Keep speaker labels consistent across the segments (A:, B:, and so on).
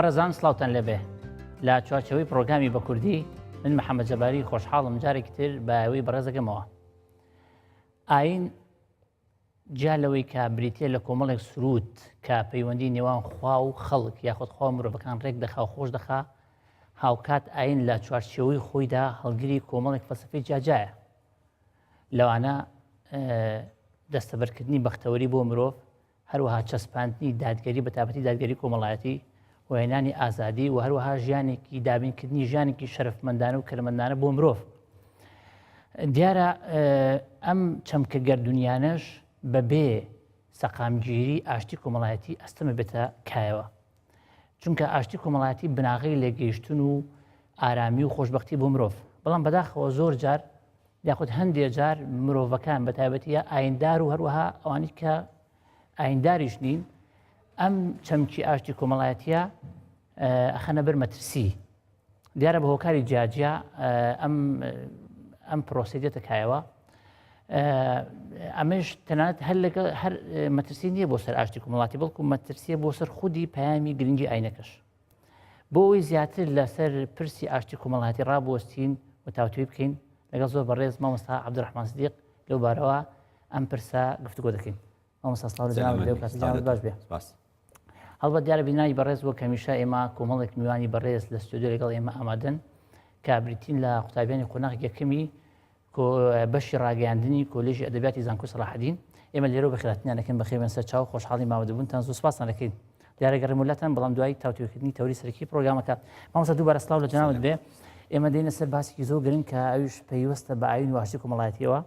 A: بەڕێزان سڵاوتان لەبێ لە چوارچەوەی پرۆگرامی بە کوردی من محەممەد جەباری خۆشحاڵم جارێکی تر بە ئەوەی بەڕێزەکەمەوە. ئاین جا لەوەی کە بریتە لە کۆمەڵێک سرود کە پەیوەندی نێوان خوا و خەڵک یاخود خوا مرۆڤەکان ڕێک دەخا و خۆش دەخا، هاوکات ئاین لە چوارچێوەی خۆیدا هەڵگیری کۆمەڵێک فەلسفەی جاجایە. لەوانە دەستەبەرکردنی بەختەوەری بۆ مرۆڤ، هەروەها چەسپاندنی دادگەری بە تایبەتی دادگەری کۆمەڵایەتی و هێنانی ئازادی و هەروەها ژیانێکی دابینکردنی ژیانێکی شەرەفمەندانە و کەرەمەندانە بۆ مرۆڤ. دیارە ئەم چەمکە گەردونیانەش بەبێ سەقامگیری ئاشتی کۆمەڵایەتی ئەستەمە بێتە کایەوە، چونکە ئاشتی کۆمەڵایەتی بناغی لێگەیشتن و ئارامی و خۆشببختی بۆ مرۆڤ. بەڵام بەداخەوە زۆر جار یاخود هەندێک جار مرۆڤەکان بە تایبەتیە ئایندار و هەروەها ئەوانی کە ئاینداریش نین، ئەم چەمکی ئاشتی کۆمەڵایەتیە ئەخەنە بەر مەترسی. دیارە بە هۆکاری جیاجیا ئەم پرۆسەی دێتە کایەوە. ئەمەش تەنانەت هەر مەترسی نییە بۆ سەر ئاشتی کۆمەڵاتی، بەڵکو مەترسیە بۆ سەر خودی پەیامی گرنگی ئاینەکەش. بۆ ئەوەی زیاتر لەسەر پرسی ئاشتی کۆمەڵایەتی ڕابوەستین و تاوتوی بکەین، لەگەڵ زۆر بەڕێز مامۆستا عەبدوڕەحمان سیدیق لەو بارەوە ئەم پرسە گفتوگۆ دەکەین. مامۆستا سڵاو لە جەنابت بێ و کاتتان باش بێ. هەڵبەت دیارە بینایی بەڕێز وەک هەمیشە ئێمە کۆمەڵێک میوانی بەڕێز لە ستودیۆ لەگەڵ ئێمە ئامادەن کە بریتین لە قوتابیانی قۆناغ یەکەمی بەشی ڕاگەیاندنی کۆلێژی ئەدەبیاتی زانکۆ سەلاحەدین. ئێمە لێرەوە بەخێراتنیانەکەین بەخێربێن سەر چاو، خۆشحاڵی ماوەدەبوونتان زۆر سوپاسان دەکەین. دیارە گەڕێمولەتان، بەڵام دوای تاوتوێکردنی تەوری سەرەکی پرۆگرامەکە. مامۆستا دووبارە سڵاو لە جەنابت بێ. ئێمە دێنە سەر باسێکی زۆر گرنگ کە ئەویش پەیوەستە بە ئاین و ئاشتی کۆمەڵایەتیەوە.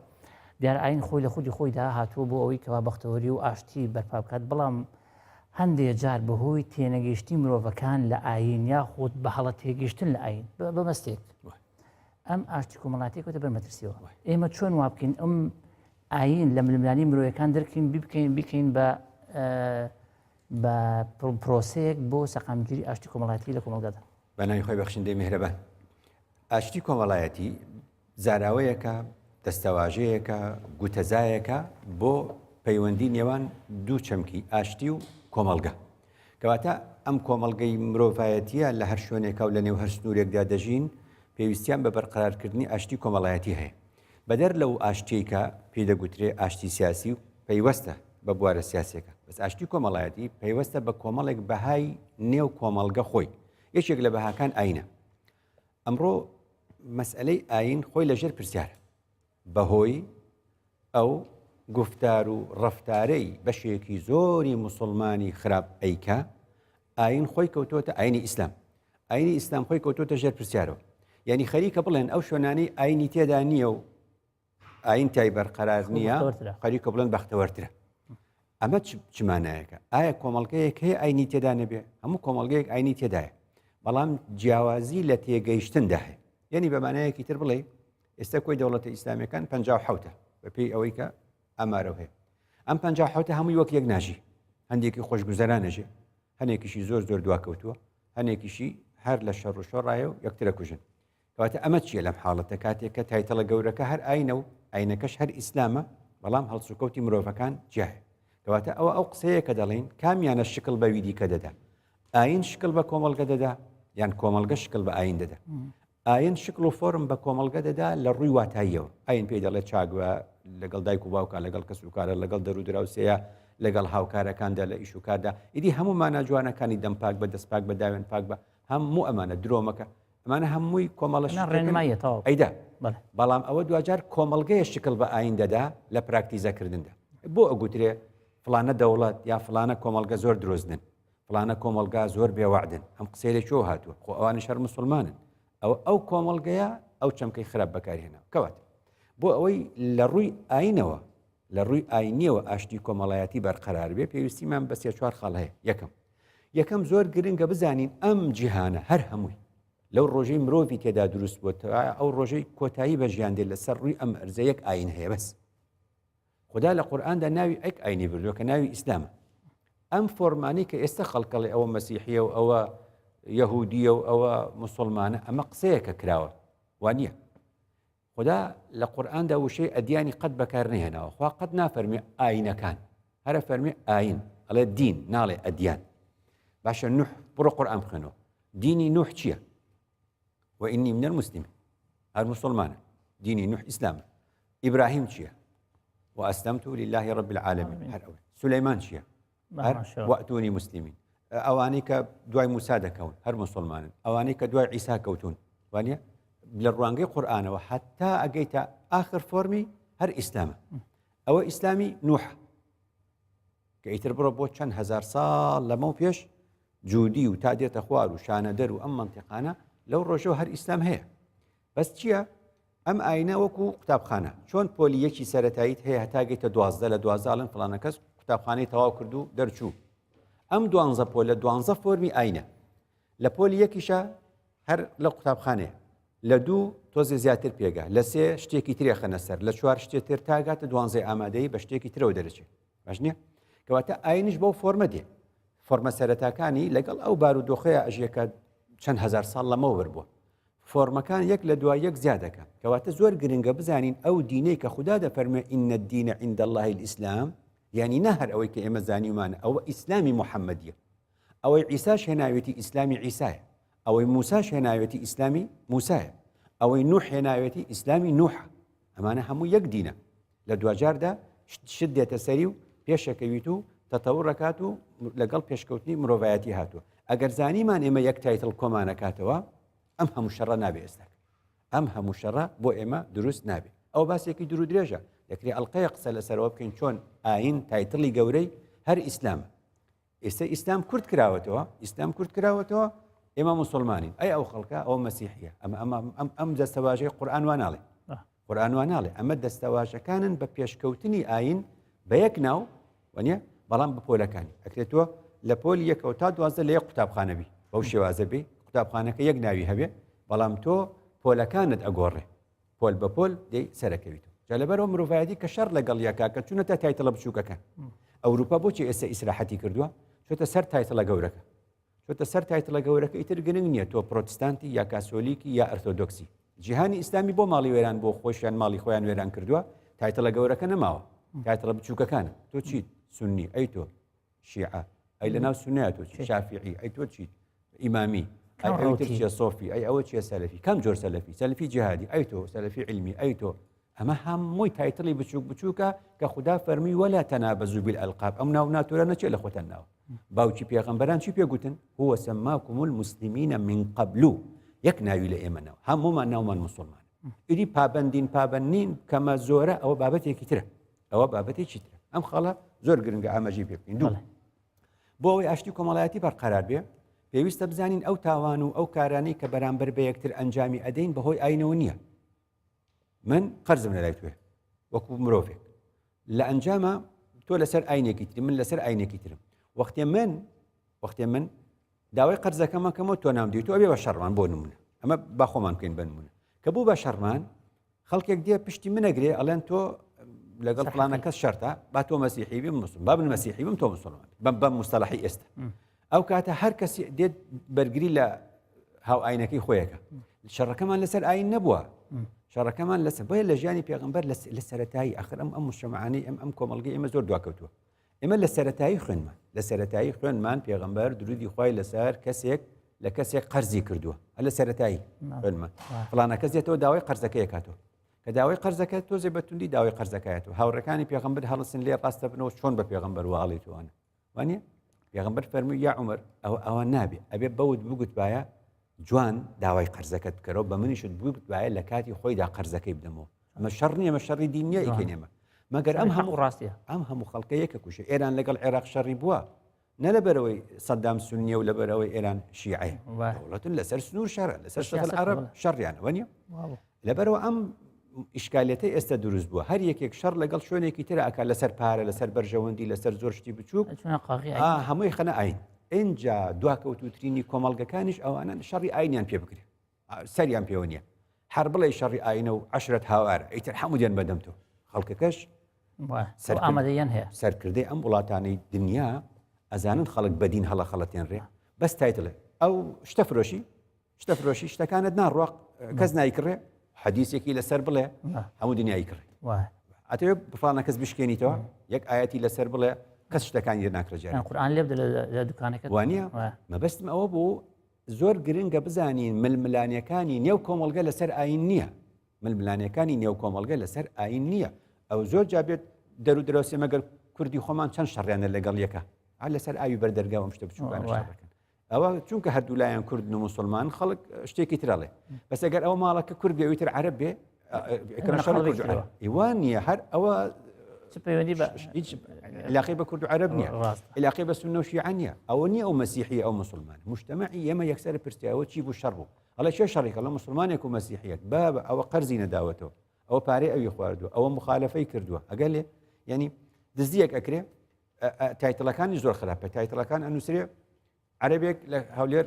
A: دیارە ئاین خۆی لە خودیدا هاتووە بۆ ئەوەی کەوا بەختەوەری و ئاشتی بەرپا بکات، بەڵام هەندێک جار بەهۆی تێنەگەیشتی مرۆڤەکان لە ئاین یاخود بە هەڵە تێگەیشتن لە ئاین بەمەستێک ئەم ئاشتی کۆمەڵایەتی کۆتە بەر مەترسیەوە. ئێمە چۆن وا بکەین ئەم ئاین لە ململانی مرۆڤەکان دەرکەین بیکەین بە پرۆسەیەک بۆ سەقامگیری ئاشتی کۆمەڵایەتی لە کۆمەڵگادا.
B: بە ناوی خۆی بەخشندەی میهرەبان، ئاشتی کۆمەڵایەتی زاراوەیەکە، دەستەواژەیەکە، گوتەزایەکە بۆ پەیوەندی نێوان دوو چەمکی ئاشتی و کۆمەڵگە. کەواتە ئەم کۆمەڵگەی مرۆڤایەتیە لە هەر شوێنێکە و لە نێو هەر سنوورێکدا دەژین، پێویستیان بە بەرقەرارکردنی ئاشتی کۆمەڵایەتی هەیە. بەدەر لەو ئاشتیکە پێی دەگوترێ ئاشتی سیاسی و پەیوەستە بە بوارە سیاسەکە، بەس ئاشتی کۆمەڵایەتی پەیوەستە بە کۆمەڵێک بەهای نێو کۆمەڵگە خۆی. یەکێک لە بەهاکان ئاینە. ئەمڕۆ مەسئلەی ئاین خۆی لەژێر پرسیارە، بەهۆی ئەو گفتار و ڕەفتارەی بەشێکی زۆری موسڵمانی خراپ ئەیکا، ئاین خۆی کەوتۆتە ئاینی ئیسلام. ئاینی ئیسلام خۆی کەوتۆتە ژێر پرسیارەوە. یعنی خەریکە بڵێن ئەو شوێنانەی ئاینی تێدا نییە و ئاین تای بەرقەرار نییە، خەریکە بڵێن بەختەوەرترە. ئەمە چ مانایەکە؟ ئایا کۆمەڵگەیەک هەیە ئاینی تێدا نەبێ؟ هەموو کۆمەڵگەیەک ئاینی تێدایە، بەڵام جیاوازی لە تێگەیشتندا هەیە. یعنی بەمانایەکی تر بڵێ ئێستا کۆی دەوڵەتە ئیسلامیەکان 57 بەپێی ئەوەی کە ئەمارە هەیە. ئەم 57 هەمووی وەک یەک ناژی، هەندێکی خۆشگوزەرانەژێ، هەنێکیشی زۆر دواکەوتووە، هەنێکیشی هەر لە شەڕ و شۆڕایە و یەکترە کوژن. کەواتە ئەمە چیە لەم حاڵەتە کاتێک کە تایتەڵە گەورەکە هەر ئاینە و ئاینەکەش هەر ئیسلامە، بەڵام هەڵسوکەوتی مرۆڤەکان جیاهەیە. کەواتە ئەو قسەیە کە دەڵێن کامیانە شکل بە ویدی کە دەدا؟ ئاین شکل بە کۆمەڵگە دەدا یان کۆمەڵگە شکل بە ئاین دەدا؟ ئاین شکل و فۆرم بە کۆمەڵگە دەدا لە ڕووی واتاییەوە. ئاین پێی دەڵێت چاگووە لەگەڵ دایک و باوکە، لەگەڵ کەس و کارە، لەگەڵ دەرودراوسەیە، لەگەڵ هاوکارەکاندا لە ئیش و کاردا. ئیدی هەموو مانە جوانەکانی دەم پاک بە دەست پاک بە داوێن پاک بە هەموو ئەمانە درۆمەکە، ئەمانە هەمووی کۆمەڵەش
A: ڕێنماییەوە
B: ئەیدا. بەڵام ئەوە دوجار کۆمەڵگەیە شکل بە ئاین دەدا لە پراکتیزەکردندا. بۆ ئەگوترێ فلانە دەوڵەت یا فلانە کۆمەڵگە زۆر درۆزدن، فلانە کۆمەڵگا زۆر بێوەعدن. ئەم قسەی لەکوێ هاتووە؟ خۆ ئەوانش هەر موسڵمانن. ئەو کۆمەڵگەیە ئەو چەمکەی خراپ بەکارهێناوە. کەواتە بۆ ئەوەی لە ڕووی ئاینەوە، لە ڕووی ئاینیەوە ئاشتی کۆمەڵایەتی بەرقەرار بێ، پێویستیمان بە 3-4 خاڵ هەیە. یەکەم زۆر گرنگە بزانین ئەم جیهانە هەر هەمووی لەو ڕۆژەی مرۆڤی تێدا دروست بووە، ئەو ڕۆژەی کۆتایی بەژیان دێت لەسەر ڕووی ئەم ئەرزەیەک ئاین هەیە بەس. خدا لە قورئاندا ناوی ئەک ئاینی بردووە کە ناوی ئیسلامە. ئەم فۆرمانەی کە ئێستا خەڵکەڵێ ئەوە مەسیحیە و ئەوە یەهودیە و ئەوە موسڵمانە، ئەمە قسەیەکە کراوە، وانە. خدا لە قورئاندا وشەی ئەدیانی قەت بەکار نهێناوە. خوا قەت نافەرمێ ئاینەکان، هەرە فەرمێ ئاین، ئەڵێ دین، ناڵێ ئەدیان. باشە نوح بڕۆ قورئان بخوێنەوە دینی نوح چییە؟ وإني من المسلمين هذا مسلمان ديني نوح إسلام إبراهيم شيا وأسلمت لله رب العالمين سليمان شيا وأتوني مسلمين أوانيك دواي موسى كون هر مسلمان أوانيك دواي عيسى كوتون وانيا بالروانجي قرآن وحتى أجيت آخر فورمي هر إسلام أو إسلامي نوح كيتر بربو چند هزار سال لمو بيش جودي وتادية أخوار وشاندر وأم منطقانا لو رجوع هر إسلام هي بس چییە؟ ئەم ئاینە وەکو قوتابخانە چۆن پۆلیەکی سەرەتاییت هەیە هەتاگەیتە 12 لە 12 فڵانە کەس قوتابخانەی تەواو کرد و دەرچوو ئەم 12 پۆل لە 12 فۆرمی ئاینە لە پۆلی یەکیشە هەر لە قوتابخانەیە لە 2 تۆزێ زیاتر پێگا لە 3 شتێکی ترێ خەنە سەر لە 4 شتێتر تاگاتە 12 ئامادەی بە شتێکی ترەوە دەرەچێت باش نییە؟ کەواتە ئاینش بەو فۆرمە دێ فۆرمە سەرەتاکانی لەگەڵ ئەو بارودۆخەیە ئەژیەکە چەند هزار ساڵ لەمەوە بەربووە فۆرمەکان یەک لە دوای یەک زیادەکە کەواتە زۆر گرنگە بزانین ئەو دینەی کە خوددا دەفەرمێ ئین الدین عند الله الئیسلام یعنی نە هەر ئەوەی کە ئێمە زانیومانە ئەوە ئیسلامی محەممەدیە ئەوەی عیساش هێناوێتی ئیسلامی عیسایە ئەوەی موساش هێناوێتی ئیسلامی موسایە ئەوەی نوح هێناوێتی ئیسلامی نوح ئەمانە هەموو یەک دینە لە دوجاردا شت دێتە سەری و پێشەکەویت و تەتەوڕەکات و لەگەڵ پێشکەوتنی مرۆڤایەتی هاتووە ئەگەر زانیمان ئێمە یەک تایتڵ کۆمانەکاتەوە ئەم هەموو شەڕە نابێ ئێستا ئەم هەموو شەڕە بۆ ئێمە دروست نابێ ئەو باسێکی دوور و درێژە دەکرێت ئەڵلقەیە قسە لەسەرەوە بکەین چۆن ئاین تایتڵی گەورەی هەر ئیسلامە ئێستا ئیسلام کورد کراوەتەوە ئیسلام کورد کراوەتەوە ئێمە مسلمانین ئەی ئەو خەڵکە ئەو مەسیحیە ئەم دەستەواژەی قورئان وا ناڵێ قورئان وا ناڵێ ئەمە دەستەواژەکانن بە پێشکەوتنی ئاین بە یەک ناو وانە بەڵام بە پۆلەکانی ئەکرێتەوە لە پۆلی یەکەوە تا 12 لە یەک قوتابخانەبی بەو شێوازە بێ قوتابخانەکە یەک ناوی هەبێ بەڵام تۆ پۆلەکانت ئەگۆڕێ پۆل بە پۆل دەی سەرەکەویت جا لەبەرەوە مرۆڤایەتی کە شەڕ لەگەڵ یەکاکە چونەتە تایتڵە بچووکەکە ئەوروپا بۆچی ئێستا ئیسراحەتی کردووە چۆتە سەر تایتڵە گەورەکە چۆتە سەر تایتڵە گەورەکە ئیتر گرنگ نییە تۆ پرۆتستانتی یا کاسۆلیکی یا ئەرتۆدۆکسی جیهانی ئیسلامی بۆ ماڵی وێران بۆ خۆشیان ماڵی خۆیان وێران کردووە تایتڵە گەورەکە نەماوە تایتڵە بچووکەکانە تۆ چیت سنی ئەی تۆ شیعە ئەی لەناو سنەیە تۆ شافعی ئەی تۆ چیت ئیمامی ئەوتر چیە سۆفی ئەی ئەوە چیە سەلەفی کام جۆر سەلەفی جیهادی ئەی تۆ سەلەفی علمی ئەی تۆ ئەمە هەمووی تایتڵی بچووک بچووکە کە خوددا فەرمی وەلا تەنابەزوا بالئەلقاب ئەم ناو ناتۆرە نەچێت لە خۆتان ناوە باوکی پێغەمبەران چی پێگوتن هو سەماکم المسلمین من قبل یەک ناوی لە ئێمەنەوە هەموومان ناومان مسلمان ئیدی پابەندین پابەندین کەمە زۆرە ئەوە بابەتێکی ترە ئەوە بابەتێکی ترە ئەم خەڵە زۆر گرنگە ئاماژەی پێ بکەین دوو بۆ ئەوەی ئاشتی کۆمەڵایەتی بەرقەرار بێ پێویستە بزانین ئەو تاوان و ئەو کارانەی کە بەرامبەر بە یەکتر ئەنجامی ئەدەین بەهۆی ئاینەوە نییە من قەرزم لەلای توێ وەکو مرۆڤێک لە ئەنجامە تۆ لەسەر ئاینێکی تری من لەسەر ئاینێکی ترم وەختێ من داوای قەرزەکەمە کەمەوە تۆ نامدەیت تۆ ئەبێ بە شەڕمان بۆ نمونە ئەمە با خۆمان بکەین بە نمونە کە بوو بە شەڕمان خەڵکێک دێ پشتی منەگرێ ئەڵێن تۆ لەگەڵ فڵانە کەس شەرتە با تۆ مەسیحی بم مسلمان با من مەسیحی بم تۆ مسلمان بە مستەلاحی ئێستا ئەو کاتە هەر کەسی دێت بەرگری لە هاو ئاینەکەی خۆیەکە شەڕەکەمان لەسەر ئاین نەبووە شەڕەکەمان لەسەر بۆیە لە ژیانی پێغەمبەر لە سەرەتایی ئەخر ئەم مجتەمەعانەی ئەم کۆمەڵگەی ئێمە زۆر دواکەوتووە ئێمە لە سەرەتایی خوێنمان پێغەمبەر درودی خوای لەسەر کەسێک لە کەسێک قەرزی کردووە لە سەرەتایی خوێنمان فڵانە کەس دێتەوە داوای قەرزەکەی کاتەوە کە داوای قەرزەکە تۆزێ بەتوندی داوای قەرزەکەیەتەوە هاوڕەکانی پێغەمبەر هەڵسن لێ ڕاستە بنەوە چۆن بە پێغەمبەر واڵێتوانە وانە پێغەمبەر فەرمووی یا عومەر ئەوە نابێ ئەبێ بەوت بگوتبایە جوان داوای قەرزەکەت بکەرەوە بە منیشت بگوتبایە لە کاتی خۆیدا قەرزەکەی بدەمەوە ئەمە شەڕ نییە مە شەڕی دین نییە ئیکەنێمە مەگەر ئەم هەموو ڕاستیە ئەم هەموو خەڵکە یەکە کوشە ئێران لەگەڵ عێراق شەڕی بووە نە لەبەرەوەی سەدام سونیە و لەبەرەوەی ئێران شیعەیە وڵاتن لەسەر سنوور شەڕە لەسەر سەد عەرەب شەڕیانەوە نییە لەبەرەوە ئەم ئیشکالێتەی ئێستا دروست بووە هەر یەکێک شەڕ لەگەڵ شوێنێکی ترە ئەکا لەسەر پارە لەسەر بەرژەوەندی لەسەر زۆر شتی بچووک هەمووی خەنە ئاین اینجا دواکەوتوترینی کۆمەڵگەکانیش ئەوانە شەڕی ئاینیان پێ بکرێت سەریان پێوە نییە هەر بڵێ شەڕی ئاینە و عەشرەت هاوارە ئیتر هەموو دێن بەدەم تۆ خەڵکەکەش
A: ئامادەیان هەیە
B: سەرکردەی ئەم وڵاتانەی دنیا ئەزانن خەڵک بەدین هەڵە خەڵەتێنڕێ بەس تایتڵێ ئەو شتە فرۆشی شتەکانت ناڕواق کەس نایکڕێ حەدیثێکی لەسەر بڵێ هەموو دنیای کڕێ ئەتەوێ بفڵانە کەس بشکێنیتەوە یەک ئاەتی لەسەر بڵێ کەس شتەکانی ناکرێت جارێ
A: قورآن لێ بدە لە دوکانەکەت
B: وانە مەبەستم ئەوە بوو زۆر گرنگە بزانین ململانیەکانی نێو کۆمەڵگە لەسەر ئاین نییە ململانیەکانی نێو کۆمەڵگە لەسەر ئاین نییە ئەو زۆر جابێت دەرو درۆسێ مەگەر کوردی خۆمان چەند شەڕیانە لەگەڵ یەکە لەسەر ئاوی بەردەرگاوم شتە بچووکان شەڕەکەن ئەوە چونکە هەردوولایەن کورد و موسڵمان خەڵک شتێکی ترەڵێ بەس ئەگەر ئەو ماڵەکە کورد بێویتر عەرەب بێ ئیوان نییە هەر ئەوە
A: پەیوەندی بە
B: هیچ علاقەی بە کورد و عەرەب نییە علاقەی بە سونە و شیعە نییە ئەوە نییە ئەو مەسیحی ئەو مسلمان مجتەمەعی ئێمە یەکسەر پرسیاوە چی بوو شەڕ بوو ئەڵێ چێ شەڕێکە لە مسلمانێک و مەسیحیەت بابە ئەوە قەرزی نەداوەتەوە ئەوە پارەی ئەوی خواردووە ئەوە مخالەفەی کردووە ئەگەر لێ یعنی دزدیەک ئەکرێ تایتڵەکانی زۆر خراپە تایتڵەکان ئەنووسێ عەرەبێک لە هەولێر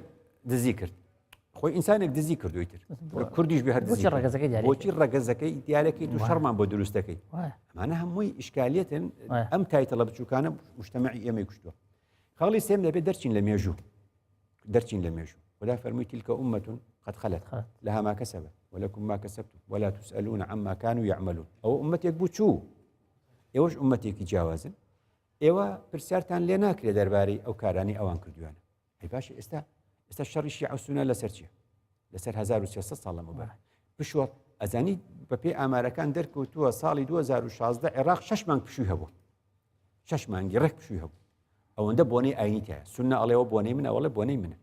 B: دزی کرد خۆی ئینسانێک دزی کردووی تر کوردیش بە هەر بۆچی ڕەگەزەکەی دیارەکەی تو شەڕمان بۆ دروستەکەی ئەمانە هەمووی ئیشکالیەتن ئەم تایتڵە بچووکانە مجتەمەعی ئێمەی کوشتووە خەڵی سێم دەبێت دەرچین لە مێژوو دەرچین لە مێژوو ولا فەرمووی تیلکە ئومەة قد خلت لها ما كسبت ولكم ما كسبتم ولا تسألون عما كانوا يعملون ئەو ئومەتێک بوو چوو ئێوەش ئومەتێکی جیاوازن ئێوە پرسیارتان لێ ناکرێت دەربارەی ئەو کارانی ئەوان کردویانە ئەی باشە ئێستا شەڕی شیعە و سونە لەسەر چییە لەسەر 1300 ساڵ لەمەوبەر پشوە ئەزانی بەپێی ئامارەکان دەرکەوتووە ساڵی 2016 عێراق 6 مانگ پشووی هەبوو 6 مانگی ڕێک پشووی هەبوو ئەوەندە بۆنەی ئاینی تایە سونە ئەڵێەوە بۆنەی منە ئەوڵێ بۆنەی منە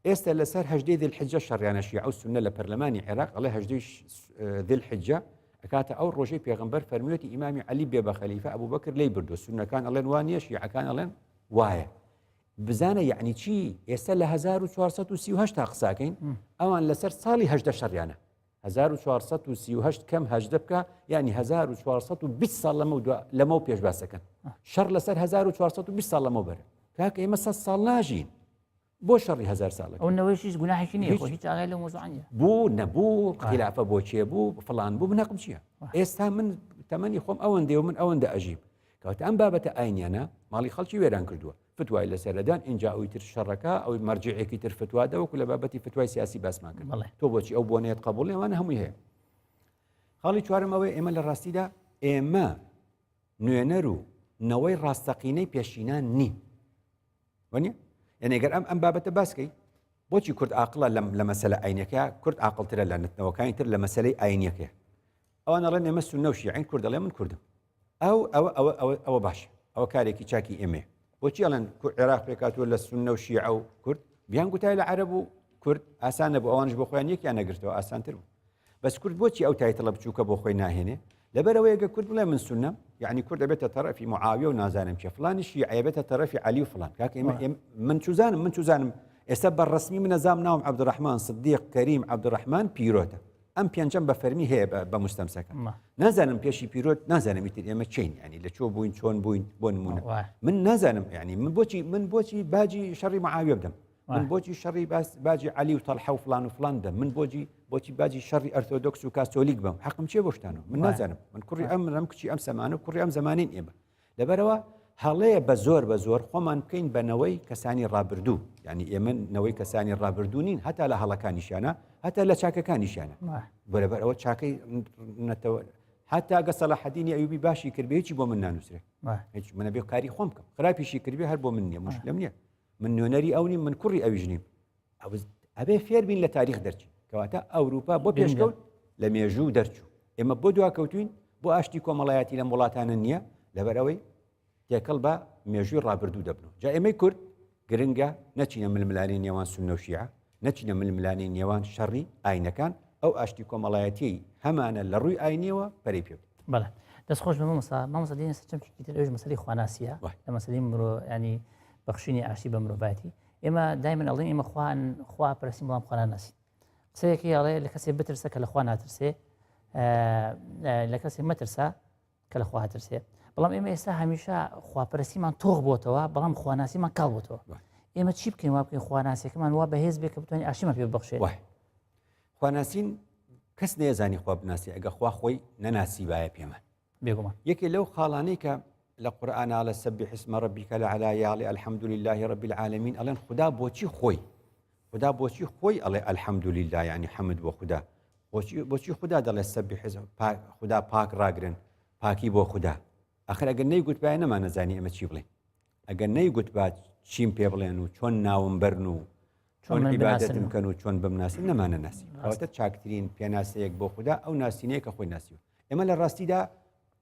B: ئێستا لەسەر هەژدەی دڵحیجە شەڕیانە شیعە و سونە لە پەرلەمانی عێراق ئەڵێ هەژدەی دڵحیجە ئەکاتە ئەو ڕۆژەی پێغەمبەر فەرموویەتی ئیمامی عەلی بێ بە خەلیفە ئەبوو بەکر لێی بردووە سونەکان ئەڵێن وانە شیعەکان ئەڵێن وایە بزانە یعنی چی ئێستا لە 1438 تا قساکەین ئەوان لەسەر ساڵی هەژدە شەڕیانە 1438 کەم هەژدە بکە یعنی 1420 ساڵ لەمە و پێش باسەکەن شەڕ لەسەر 1420 ساڵ لەمە بەرە کاکە ئێمە 100 ساڵ ناژین بۆ شەڕی 1000 ساڵەکە
A: ئەو نەوەیشیش گوناحێکی نییە هیچ ئاگای لە مۆزوعانیە
B: بوو نەبوو خلافە بۆچێ بوو فڵان بوو بنەقم چییە ئێستا من تەمەنی خۆم ئەوەندێ و من ئەوەندە ئەژیب کەواتە ئەم بابەتە ئاینیانە ماڵی خەڵکی وێران کردووە فتوای لەسەردان اینجا ئەوی تر شەڕەکە ئەوی مەرجعێکی تر فتوادە وەکو لە بابەتی فتوای سیاسی باسمان کرد تۆ بۆچی ئەو بۆنێت قبوڵ ئێوانە هەمووی هەیە خاڵی چوارم ئەوەی ئێمە لە ڕاستیدا ئێمە نوێنەر و نەوەی ڕاستەقینەی پێشینان نین وانە یعنی ئەگەر ئەم بابەتە باسکەی بۆچی کورد عاقڵە لە مەسەلە ئاینەکە کورد عاقڵترە لە نەتنەوەکانی تر لە مەسەلەی ئاینەکەیە ئەوان ئەڵێن ئێمە سونە و شیعەین کورد دەڵێ من کوردم ئەوە باشە ئەوە کارێکی چاکی ئێمێ بۆچی ئەڵێن عێراق پێکاتوە لە سونە و شیعە و کورد بیان گوتای لە عەرەب و کورد ئاسانە بۆ ئەوانش بۆ خۆیان یەکیان نەگرتەوە ئاسانتر بوو بەس کورد بۆچی ئەو تایتڵە بچووکە بۆ خۆی ناهێنێ لەبەرەوەی ئەگە کورد بڵێ من سونەم یعنی کورد دەبێتە تەرەفی معاویە و نازانم چێ فڵانی شیعە بێتە تەرەفی عەلی و فڵان کاکە من چوزانم ئێستا بەڕەسمی من نەزام ناوم عەبدوڕەحمان سدیق کەریم عەبدوڕەحمان پیرۆتە ئەم پێنجەم بە فەرمی هەیە بە مستەمسەکە نازانم پێشی پیرۆت نازانم ئیتر ئێمە چین ینی لە چۆ بووین چۆن بووین بۆ نمونە من نازانم ینی من بۆچی باجی شەڕی معاویە بدەم من بۆچی شەڕی باجی عەلی و تەڵحە و فڵان و فڵان دەم من بۆچی باجی شەڕی ئەرتۆدۆکس و کاتۆلیک بم حەقم چێ بۆ شتانەوە من نازانم من کوڕی ئەم کچی ئەم سەمانە و کوڕی ئەم زەمانین ئێمە لەبەرەوە هەڵەیە بە زۆر خۆمان بکەین بە نەوەی کەسانی ڕابردوو ینی ئێمە نەوەی کەسانی ڕابردوو نین هەتا لە هەڵەکانیشیانە هەتا لە چاکەکانیشیانە بەرەبەر ئەوە چاکەی نەتەوە هەتا گە سەلاحەدینی ئەیوبی باشی کردبێکی بۆ من نانووسرێ هیچ منە بێ کاری خۆم بکەم خراپیشی کردبێ هەر بۆ من نییە مشکلم نییە من نوێنەری ئەو نیم من کوڕی ئەویش نیم ئەبێ فێر بین لە تاریخ دەرچین کەواتە ئەوروپا بۆ پێشکەوت لە مێژوو دەرچوو ئێمە بۆ دواکەوتوین بۆ ئاشتی کۆمەڵایەتی لە وڵاتانە نییە لەبەرەوەی تێکەڵ بە مێژووی ڕابردوو دەبنەوە جا ئێمەی کورد گرنگە نەچینە ململانی نێوان سونە و شیعە نەچینە ململانی نێوان شەڕی ئاینەکان ئەو ئاشتی کۆمەڵایەتی هەمانە لە ڕووی ئاینیەوە پەرەی پێ
A: بەڵێ دەستخۆش بە مامۆستا دێنە سەرچەمێکی تر ئەوش مەسەلەی خواناسیە لە مەسەلەی مرۆ ینی بەخشینی ئاشتی بە مرۆڤایەتی ئێمە دایمەن ئەڵێن ئێمە خوا پەرستی بەڵام خوا ناناسی قسەیەکی ئەڵێ لە کەسێ بترسە کە لە خوا ناترسێ لە کەسێ مەترسە کە لە خوا هاترسێ بەڵام ئێمە ئێستا هەمیشە خواپەرستیمان تۆغ بۆتەوە بەڵام خواناسیمان کاڵ بۆتەوە ئێمە چی بکەین وا بکەین خواناسیەکەمان وا بەهێز بێت کە بتوانین ئاشتیمان پێ ببەخشێت
B: خواناسین کەس نێزانی خوا بناسی ئەگە خوا خۆی نەناسی وایە پێمان
A: بێگومان
B: یەکێ لەو خاڵانەی کە لە قورئان لە سەبح اسم ربك الأعلى يعلى الحمد لله رب العالمين ئەڵێن خدا بۆچی خۆی ئەڵێ الحمد لله يعني حمد بۆ خدا بۆچی خدا دەڵێ سەبح خدا پاک ڕاگرن پاکی بۆ خدا آخر ئەگەر نەیگوت پایە نەمان نەزانی ئەمە چی بڵێن ئەگەر نەیگوت با چیم پێ بڵێن و چۆن ناوم بەرن و چۆن عیبادەتم بکەن و چۆن بمناسی نەمانە ناسی کەواتە چاکترین پێناسەیەک بۆ خوددا ئەو ناسینەیە کە خۆی ناسیوە ئێمە لە ڕاستیدا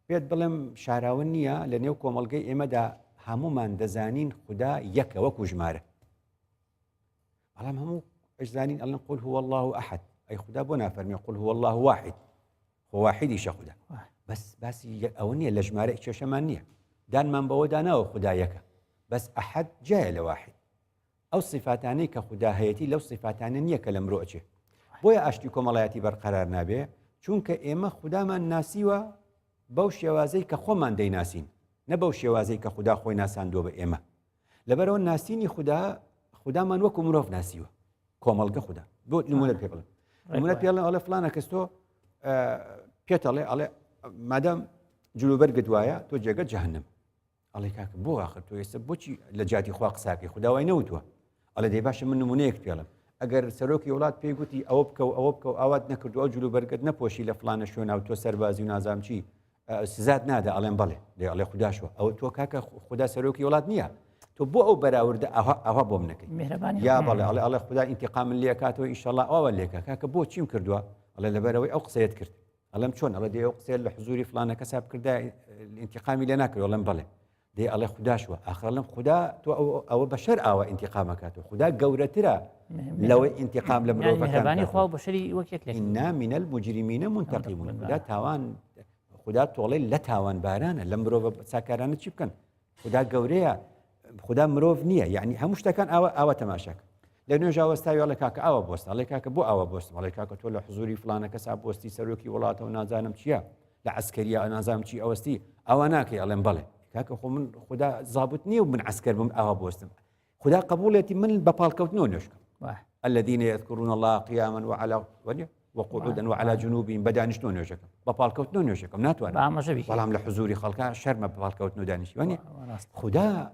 B: پێت بڵێم شاراون نییە لە نێو کۆمەڵگەی ئێمەدا هەمومان دەزانین خوددا یەکە وەکو ژمارە بەڵام هەموو ئەجزانین ئەڵێن قل هو الله ئەحد ئەی خوددا بۆ نافەرمێ قل هو الله واحد خۆ واحیدیشە خوددا بەس باسی ئەوە نییە لە ژمارە کێشەمان نییە دانمان بەوە داناوە خوددا یەکە بەس ئەحد جایە لە واحد ئەو صفاتانەی کە خوددا هەیەتی لەو صفاتانە نییە کە لە مرۆ ئەچێ بۆیە ئاشتی کۆمەڵایەتی بەرقەرار نابێ چونکە ئێمە خودامان ناسیوە بەو شێوازەی کە خۆمان دەیناسین نە بەو شێوازەی کە خوددا خۆی ناساندووە بە ئێمە لەبەرەوە ناسینی خودامان وەکو مرۆڤ ناسیوە کۆمەڵگە خوددا بۆ نمونە پێ بڵێم نمونە پێ ئەڵێ فڵانە کەس تۆ پێت ئەڵێ مادام جلوبەرگت وایە تۆ جێگەت جەهەنەم ئەڵێ کاکە بۆ ئاخر تۆ ئێستا بۆچی لە جاتی خوا قساکەی خوددا وای نەوتووە ئەڵێ دەی باشە من نمونەیەک پێڵم ئەگەر سەرۆکی وڵات پێی گوتی ئەوە بکە و ئەوە بکە و ئاوات نەکردو ئەو جلوبەرگت نەپۆشی لە فڵانە شوێنە و تۆ سەربازی و نازام چی سزات نادا ئەڵێن بەڵێ دەی ئەڵێ خودداشوە ئەوە تۆ کاکە خوددا سەرۆکی وڵات نییە تۆ بۆ ئەو بەراوردە ئەوە بۆم نەکەی یا بەڵێ ئەڵێ خوددا ئینتیقام من لێ کاتەوە ئینشەڵڵا ئەوە لێکە کاکە بۆ چیم کردووە ئەڵێ لەبەرەوەی ئەو قسەیەت کرد ئەڵێم چۆن ئەڵێ دێ ئەو قسەیە لە حزوری فڵانە کەسا بکردا ئینتیقامی لێ ناکرد ئەڵێم بەڵێ دێ ئەڵێ خودداشوە ئاخر لەم خوددا تۆ ئەوە بەشەر ئاوە ئینتیقامەکاتەوە خوددا گەورەترە لەوەی ئینتیقام لە
A: مرۆڤەکانی خوا بەشەری وەکێک لێ
B: ئینا من المجرمین منتقمون خوددا تاوان خوددا تۆڵەی لە تاوان بارانە لە مرۆڤ چاکارانە چی بکەن خوددا گەورەیە خوددا مرۆڤ نییە یعنی هەموو شتەکان ئاوە تەماشاکە لە نوێژ ئاوەستاوی ئەڵێ کاکە ئاوە بۆستە ئەڵێ کاکە بۆ ئاوە بۆستم ئەڵێ کاکە تۆ لە حزوری فڵانە کەسا بۆستی سەرۆکی وڵاتەوە نازانم چییە لە عسکەریە نازانم چی ئەوەستی ئەوە ناکەی ئەڵێم بەڵێ کاکە خۆ من خوددا زابوت نییە و من عسکەر بم ئاوە بۆستم خوددا قبولێتی من بە پاڵکەوتنەوە نوێشکەم الذين يذكرون الله قياما وعلى وقعودا وعلى جنوبهم بدانشتو نوێژەکەم بە پاڵکەوتنەوە نوێژەکەم ناتوانم بەڵام لە حزوری خەڵکا شەرمە بە پاڵکەوتنەوە دانیشتوانی خوددا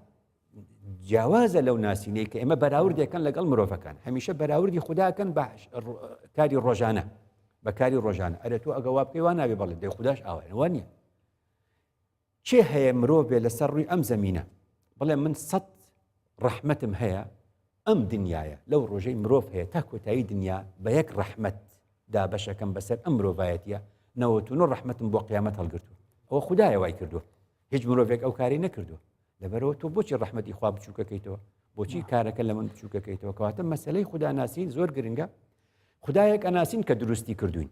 B: جیاوازە لەو ناسینەی کە ئێمە بەراوردێکەکەن لەگەڵ مرۆڤەکان هەمیشە بەراوردی خودداکەن بە کاری ڕۆژانە بە کاری ڕۆژانە ئەرە تۆ ئەگە وا بکەی وا نابێ بەڵێ دەی خودداش ئاوە نییە چێ هەیە مرۆڤ بێ لەسەر ڕووی ئەم زەمینە بڵێ من 100 ڕەحمەتم هەیە ئەم دنیاە لەو ڕۆژەی مرۆڤ هەیە تا کۆتایی دنیا بە یەک ڕەحمەت دا بەشەکەم بەسەر ئەم مرۆڤایەتیە 99 ڕەحمەتم بۆ قیامەت هەڵگرتووە ئەوە خوددایە وای کردووە هیچ مرۆڤێک ئەو کاری نەکردووە لەبەرەوە تۆ بۆچی ڕەحمەتی خوا بچووکەکەیتەوە بۆچی کارەکە لە من بچووکەکەیتەوە کەواتە مەسەلەی خوددا ناسین زۆر گرنگە خوددایەک ئەناسین کە دروستی کردوین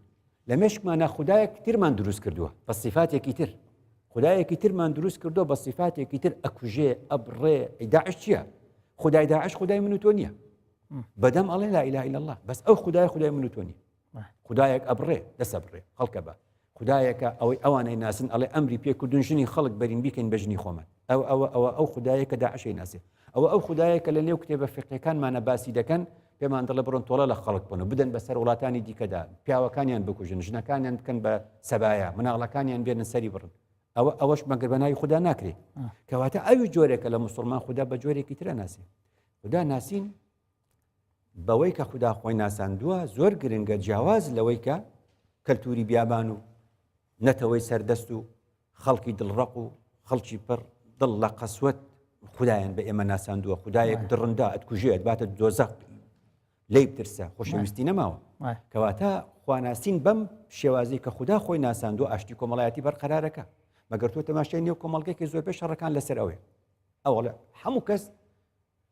B: لە مێشکمانە خوددایەک ترمان دروست کردووە بە صیفاتێکی تر خوددایەکی ترمان دروست کردووە بە صیفاتێکی تر ئەکوژێ ئەبڕێ داعش چییە خودای داعش خودای من و تۆ نییە بەدەم ئەڵێ لا إله إلا الله بەس ئەو خودای من و تۆ نییە خودایەک ئەبڕێ دەسە بڕێ خەڵکە بە خودایەکە ئەوەی ئەوانەی ناسن ئەڵێ ئەمری پێکردون ژنی خەڵک بەرین بیکەین بە ژنی خۆمان ئەو خودایەکە داعشەی ناسێ ئەو خودایەکە لە نێو کتێبە فقهەکانمانە باسی دەکەن پێمان دەڵێ بڕۆن تۆڵە لە خەڵک بن و بدەن بەسەر وڵاتانی دیکەدا پیاوەکانیان بکوژن ژنەکانیان بکەن بە سەبایە مناڵەکانیان بێنن سەری بڕن ئەوەش مەگەر بەناوی خوددا ناکرێت کەواتە ئەوی جۆرێکە لە موسڵمان خوددا بە جۆرێکی ترە ناسێ خوددا ناسین بەوەی کە خوددا خۆی ناساندووە زۆر گرنگە جیاواز لەوەی کە کەلتوری بیابان و نەتەوەی سەردەست و خەڵکی دڵڕق و خەڵکی پڕ دڵ لە قەسوەت خوددایان بە ئێمە ناساندووە خوددایەک درڕندا ئەتکوژێت باتە دۆزەق لی بترسە خۆشەویستی نەماوە کەواتە خواناسین بەم شێوازی کە خوددا خۆی ناساندووە ئاشتی کۆمەڵایەتی بەرقەرارەکە مەگەر تۆ تەماشای نێو کۆمەڵگەیەکی زۆر پێش شەڕەکان لەسەر ئەوێ ئەوڵێ هەموو کەس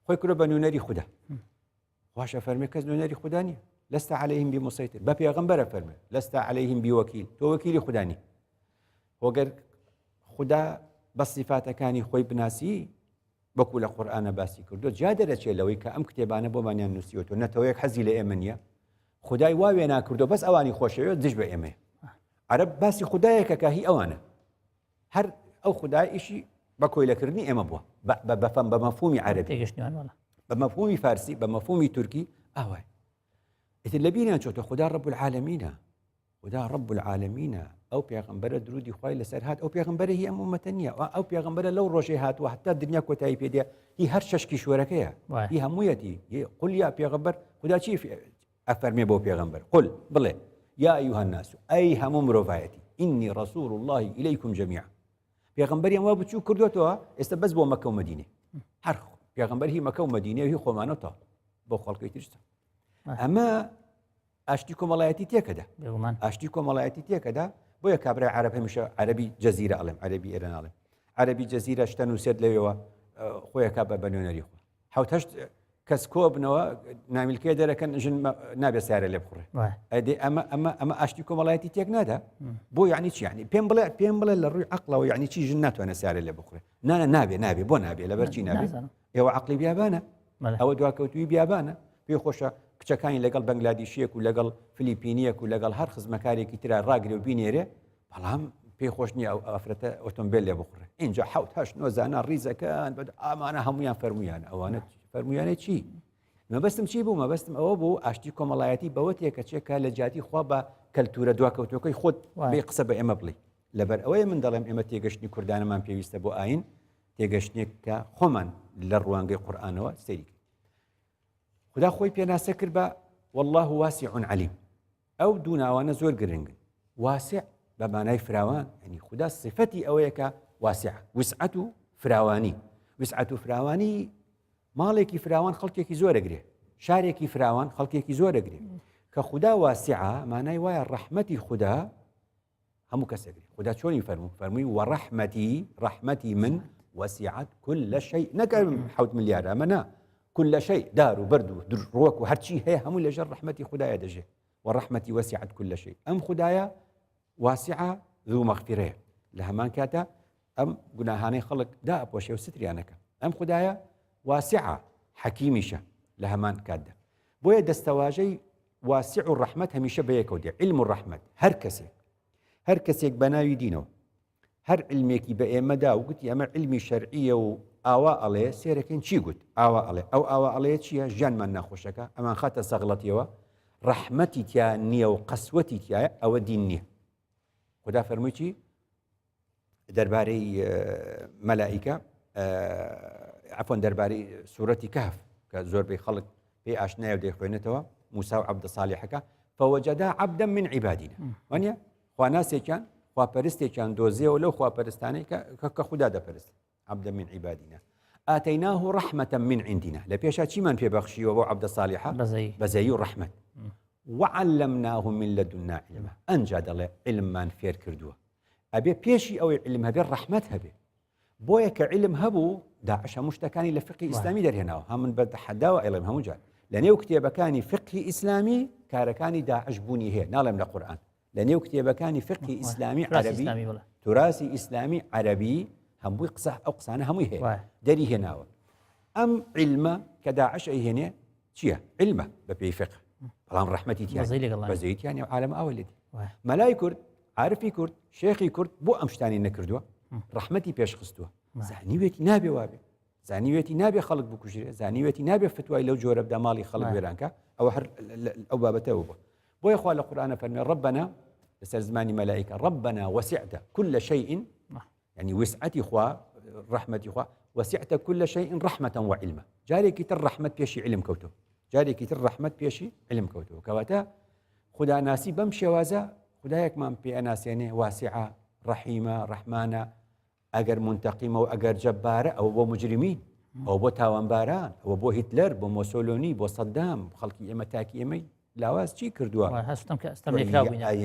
B: خۆی کورە بە نوێنەری خوددا واشە فەرمێ کەس نوێنەری خوددا نیە لەستە عەلەیهیم بیموسەیتر بە پێغەمبەرە فەرمێ لەستە عەلەیهیم بیوەکیل تۆ وەکیلی خوددا نی وەگەر خوددا بە صیفاتەکانی خۆی بناسی وەکو لە قورئانە باسی کردو جا دەرەچێت لەوەی کە ئەم کتێبانە بۆمانیان نووسیوەوە نەتەوەیەک حەزی لە ئێمە نییە خودای وا وێ ناکردو بەس ئەوانی خۆشەوێت دژ بە ئێمەیە عەرەب باسی خودایەکە کە هی ئەوانە هەر ئەو خودای ئیشی بە کۆیلەکردنی ئێمە بووە بە مەفهومی عەرەبی بە مەفهومی فارسی بە مەفهومی تورکی ئاوای ئیتر لە بیریان چۆتە خوددا ڕەب العالەمینە خوددا ڕەب العالەمینە ئەو پێغەمبەرە درودی خوای لەسەر هات ئەو پێغەمبەرە هی ئەم ئومەتە نییە ئەو پێغەمبەرە لەو ڕۆژەی هاتووە حتا دنیا کۆتایی پێدێ هی هەر شەشکی شوەرەکەیە هی هەموویەتی قل یا پێغەمبەر خوددا چی ئەفەرمێ بۆ پێغەمبەر قل بڵێ یا ئەیها الناس ئەی هەموو مرۆڤایەتی ئینی ڕەسوول الله ئیلەیکم جەمیعا پێغەمبەریان وا بچوو کردوێتەوە ئێستا بەس بۆ مەکە و مەدینێ هەر پێغەمبەر هی مەکە و مەدینە هی خۆمانەوە بۆ خەڵکی ترسە
A: وای.
B: ئەمە ئاشتی کۆمەڵایەتی تێکەدا
A: بێگومان
B: ئاشتی کۆمەڵایەتی تێکەدا بۆیە کابرای عەرەب هەمیشە عەرەبی جەزیرە ئەڵێم عەرەبی ئێرە ناڵێم عەرەبی جەزیرە شتە نووسێت لەوێەوە خۆیەکە بە بەنوێنەری خۆ حوت هەشت کەس کۆ بنەوە نامیلکێ دەرەکەن ژن نابێت سیارە لێ بخڕێ
A: وای.
B: ئەدێ ئەمە ئاشتی کۆمەڵایەتی تێک نادا بۆ یعنی چی یعنی پێم بڵێ لە ڕووی عەقڵەوە یعنی چی ژن ناتوانێت سیارە لێ بخڕێ نابێ بۆ نابێ لەبەرچی نابێ
A: نازانم.
B: ئێوە عەقڵی بیابانە
A: بەڵێ.
B: ئەوە دواکەوتوی بیابانە پێ خۆشە کچەکانی لەگەڵ بەنگلادیشیەک و لەگەڵ فلیپینیەک و لەگەڵ هەر خزمەکارێکی ترا ڕاگرێ و بینێرێ بەڵام پێی خۆش نییە ئەو ئافرەتە ئۆتۆمبیل لێ بخڕێ اینجا حوت هەشت نۆزانە ڕیزەکان بە ئامانە هەمویان فەرمویان ئەوانە فەرمویانە چی مەبەستم چی بوو مەبەستم ئەوە بوو ئاشتی کۆمەڵایەتی بەوە تێکە چێکە لە جاتی خوا بە کەلتورە دواکەوتەکەی خۆت بێ قسە بە ئێمە بڵێ لەبەر ئەوەیە من دەڵێم ئێمە تێگەشتنی کوردانەمان پێویستە بۆ ئاین تێگەشتێک کە خۆمان لە ڕوانگەی قورئانەوە سەیری خدا خۆی پێناسە کرد بە والله واسع علیم ئەو دوو ناوانە زۆر گرنگن واسع بە مانای فراوان ینی خدا صفەتی ئەوەیە کە واسع وسعەت و فراوانی وسعەت و فراوانی ماڵێکی فراوان خەڵکێکی زۆرەگرێ شارێکی فراوان خەڵکێکی زۆرەگرێ کە خدا واسعە مانای وایە ڕەحمەتی خدا هەموو کەسەگری خدا چۆنی فەرمووی وەڕەحمەتی من وسعت كل شيء نەکەم 7 ملیار ئەمە نا كل شيء دار و بەرد و ڕۆک و هەرچی هەیە هەموو لەژێر ڕەحمەتی خدایە دەژێ وەڕەحمەتی وسعت كل شيء ئەم خدایە واسعە ذو مەغفرەیە لە هەمان کاتە ئەم گوناهانەی خەڵک دا ئەپۆشێ و ستریانەکە ئەم خدایە واسعە حەکیمیشە لە هەمان کاتدا بۆیە دەستەواژەی واسع و ڕەحمەت هەمیشە بەیەکەوە دێ علم و ڕەحمەت هەر کەسێک بە ناوی دینەوە هەر علمێکی بە ئێمەدا و گوتی ئەمە علمی شەرعیە و ئاوا ئەڵێ سێرەکەین چی گوت ئاوا ئەڵێ ئەو ئاوا ئەڵەیە چییە ژیانمان ناخۆشەکە ئەمان خاتە سەغڵەتیەوە ڕەحمەتی تیا نییە و قەسوەتی تایە ئەوە دین نییە خدا فەرمووی چی دەربارەی مەلائیکە عەفوەن دەربارەی سوورەتی کەهف کە زۆربەی خەڵک پێی ئاشنایە و دەیخوێنێتەوە موسا و عەبدە ساڵیحەکە فوجدا عەبدا من عیبادینا وانە خواناسێکیان خواپەرستێکیان دۆزیەوە لەو خواپەرستانەی کە خوددا دەپەرست عەبدا من عیبادینا ئاتەیناه ڕەحمەتە من عندنا لە پێشا چیمان پێبەخشیوە بۆ عەبدە ساڵیحە بەزەیی و ڕەحمەت وعلمناه من لدنا علما ئەنجا دەڵێ علممان فێر کردووە ئەبێ پێشی ئەوەی علم هەبێ ڕەحمەت هەبێ بۆیە کە علم هەبوو داعش هەموو شتەکانی لە فقی ئیسلامی دەرهێناوە هەمن بە تەحەداوە ئەڵێم هەموو جار لە نێو کتێبەکانی فقی ئیسلامی کارەکانی داعش بوونی هەیە ناڵێم لە قورئان لە نێو کتێبەکانی فقی ئیسلامی عەرەبی توراسی ئیسلامی عەرەبی هەمووی قسە ئەو قسانە هەمووی هەیە دەری هێناوە ئەم علمە کە داعش ئەیهێنێ چییە علمە بە پێی فقه بەڵام ڕەحمەتی بەزەیتیانی عالەمە ئەوە لێتی مەلای کورد عارفی کورد شێخی کورد بۆ ئەم شتانی نەکردووە ڕەحمەتی پێشخستووە زانیوێتی نابێ وابێ زانیوێتی نابێ خەڵک بکوژرێ زانیوێتی نابێ فتوای لەو جۆرە بدا ماڵی خەڵک وێرانکە ئەوە هەر ئەو بابەتەوە بووە بۆیە خوا لە قورئانە فەرمێ ڕەبەنا لەسەر زمانی مەلائیکە ڕەبەنا وەسعتە كل شيء يعني وسعەتی خوا ڕەحمەتی خوا وەسعتە كل شيء ڕەحمەة وعلما جارێکی تر ڕەحمەت پێشی علم کەوتو جارێکی تر ڕەحمەت پێشی علم کەوتەوە کەواتە خوداناسی بەم شێوازە خدایەکمان پێ ئەناسێنێ واسعە ڕەحیمە ڕەحمانە ئەگەر منتەقیمە و ئەگەر جەبارە ئەوە بۆ مجرمین ئەو بۆ تاوانباران ئەوە بۆ هیتلەر بۆ مۆسۆلۆنی بۆ سەدام خەڵکی ئێمە تاکی ئێمەی لاواز چی کردووە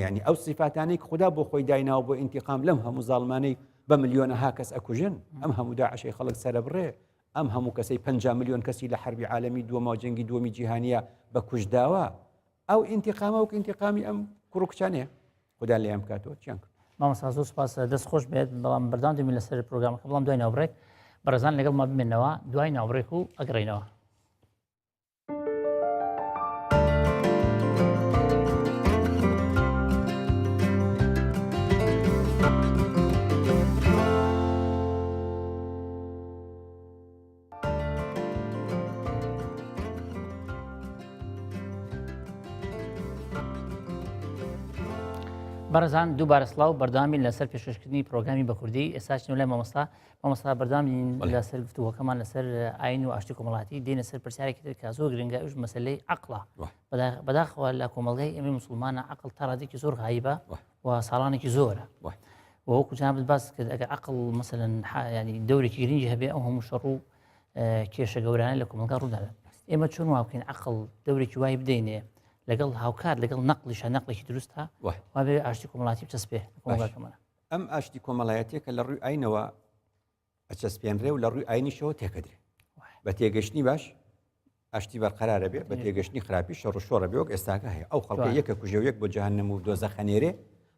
B: ینی ئەو سیفاتانەی خدا بۆ خۆی دایناوە بۆ ئینتیقام لەم هەموو زاڵمانەی بە ملیۆنەها کەس ئەکوژن ئەم هەموو داعشەی خەڵک سەرە بڕێ ئەم هەموو کەسەی 5 ملیۆن کەسی لە حربی عالەمی دووەمەوە جەنگی دووەمی جیهانیە بە کوژداوە ئەو ئینتیقامە و ئینتیقامی ئەم کوڕکچانەیە خدا لێیان بکاتەوە چیان کرد
A: مامۆستا زۆر سوپاس دەست خۆش بێت بەڵام بەردام دەمین لەسەر پرۆگرامەکە بەڵام دوای ناوبڕێک بەڕێزان لەگەڵ ما بمێنەوە دوای ناوبڕێک و ئەگەڕێنەوە بەڕێزان دووبارە سڵاو بەرداوامین لەسەر پێشکەشکردنی پرۆگرامی بە کوردی ئێستاچین لای مامۆستا بەرداوامین لەسەر گفتووەکەمان لەسەر ئاین و ئاشتی کۆمەڵاتی دێنە سەر پرسیارێکی تر کە زۆر گرنگە ئەوش مەسەلەی عەقڵە بەداخەوە لە کۆمەڵگەی ئێمەی موسڵمانە عەقڵ تا ڕادێکی زۆر غایبە و ساڵانێکی زۆرە وەکو جانابت باس کرد ئەگەر عەقڵ مەسەلەن ینی دەورێکی گرنگی هەبێ ئەو هەموو شەڕ و کێشە گەورانە لە کۆمەلگا ڕوودادا ئێمە چۆن وا بکەین عقڵ دەورێکی وای بدەینێ لەگەڵ هاوکات لەگەڵ نەقلیشە نەقلێکی دروستە وا بێ ئاشتی کۆمەڵاتی بچەسپێ کۆمەڵگاکەمانە
B: ئەم ئاشتی کۆمەڵایەتێکە لە ڕووی ئاینەوە ئەچەسپێنرێ و لە ڕووی ئاینیشەوە تێکەدرێ بە تێگەشتنی باش ئاشتی بەرقەرارە بێ بە تێگەشتنی خراپی شەڕ و شۆڕە بێ وەک ئێستاکە هەیە ئەو خەڵکە یەکە کوژە و یەک بۆ جەهەنەم و دۆزەخەنێرێ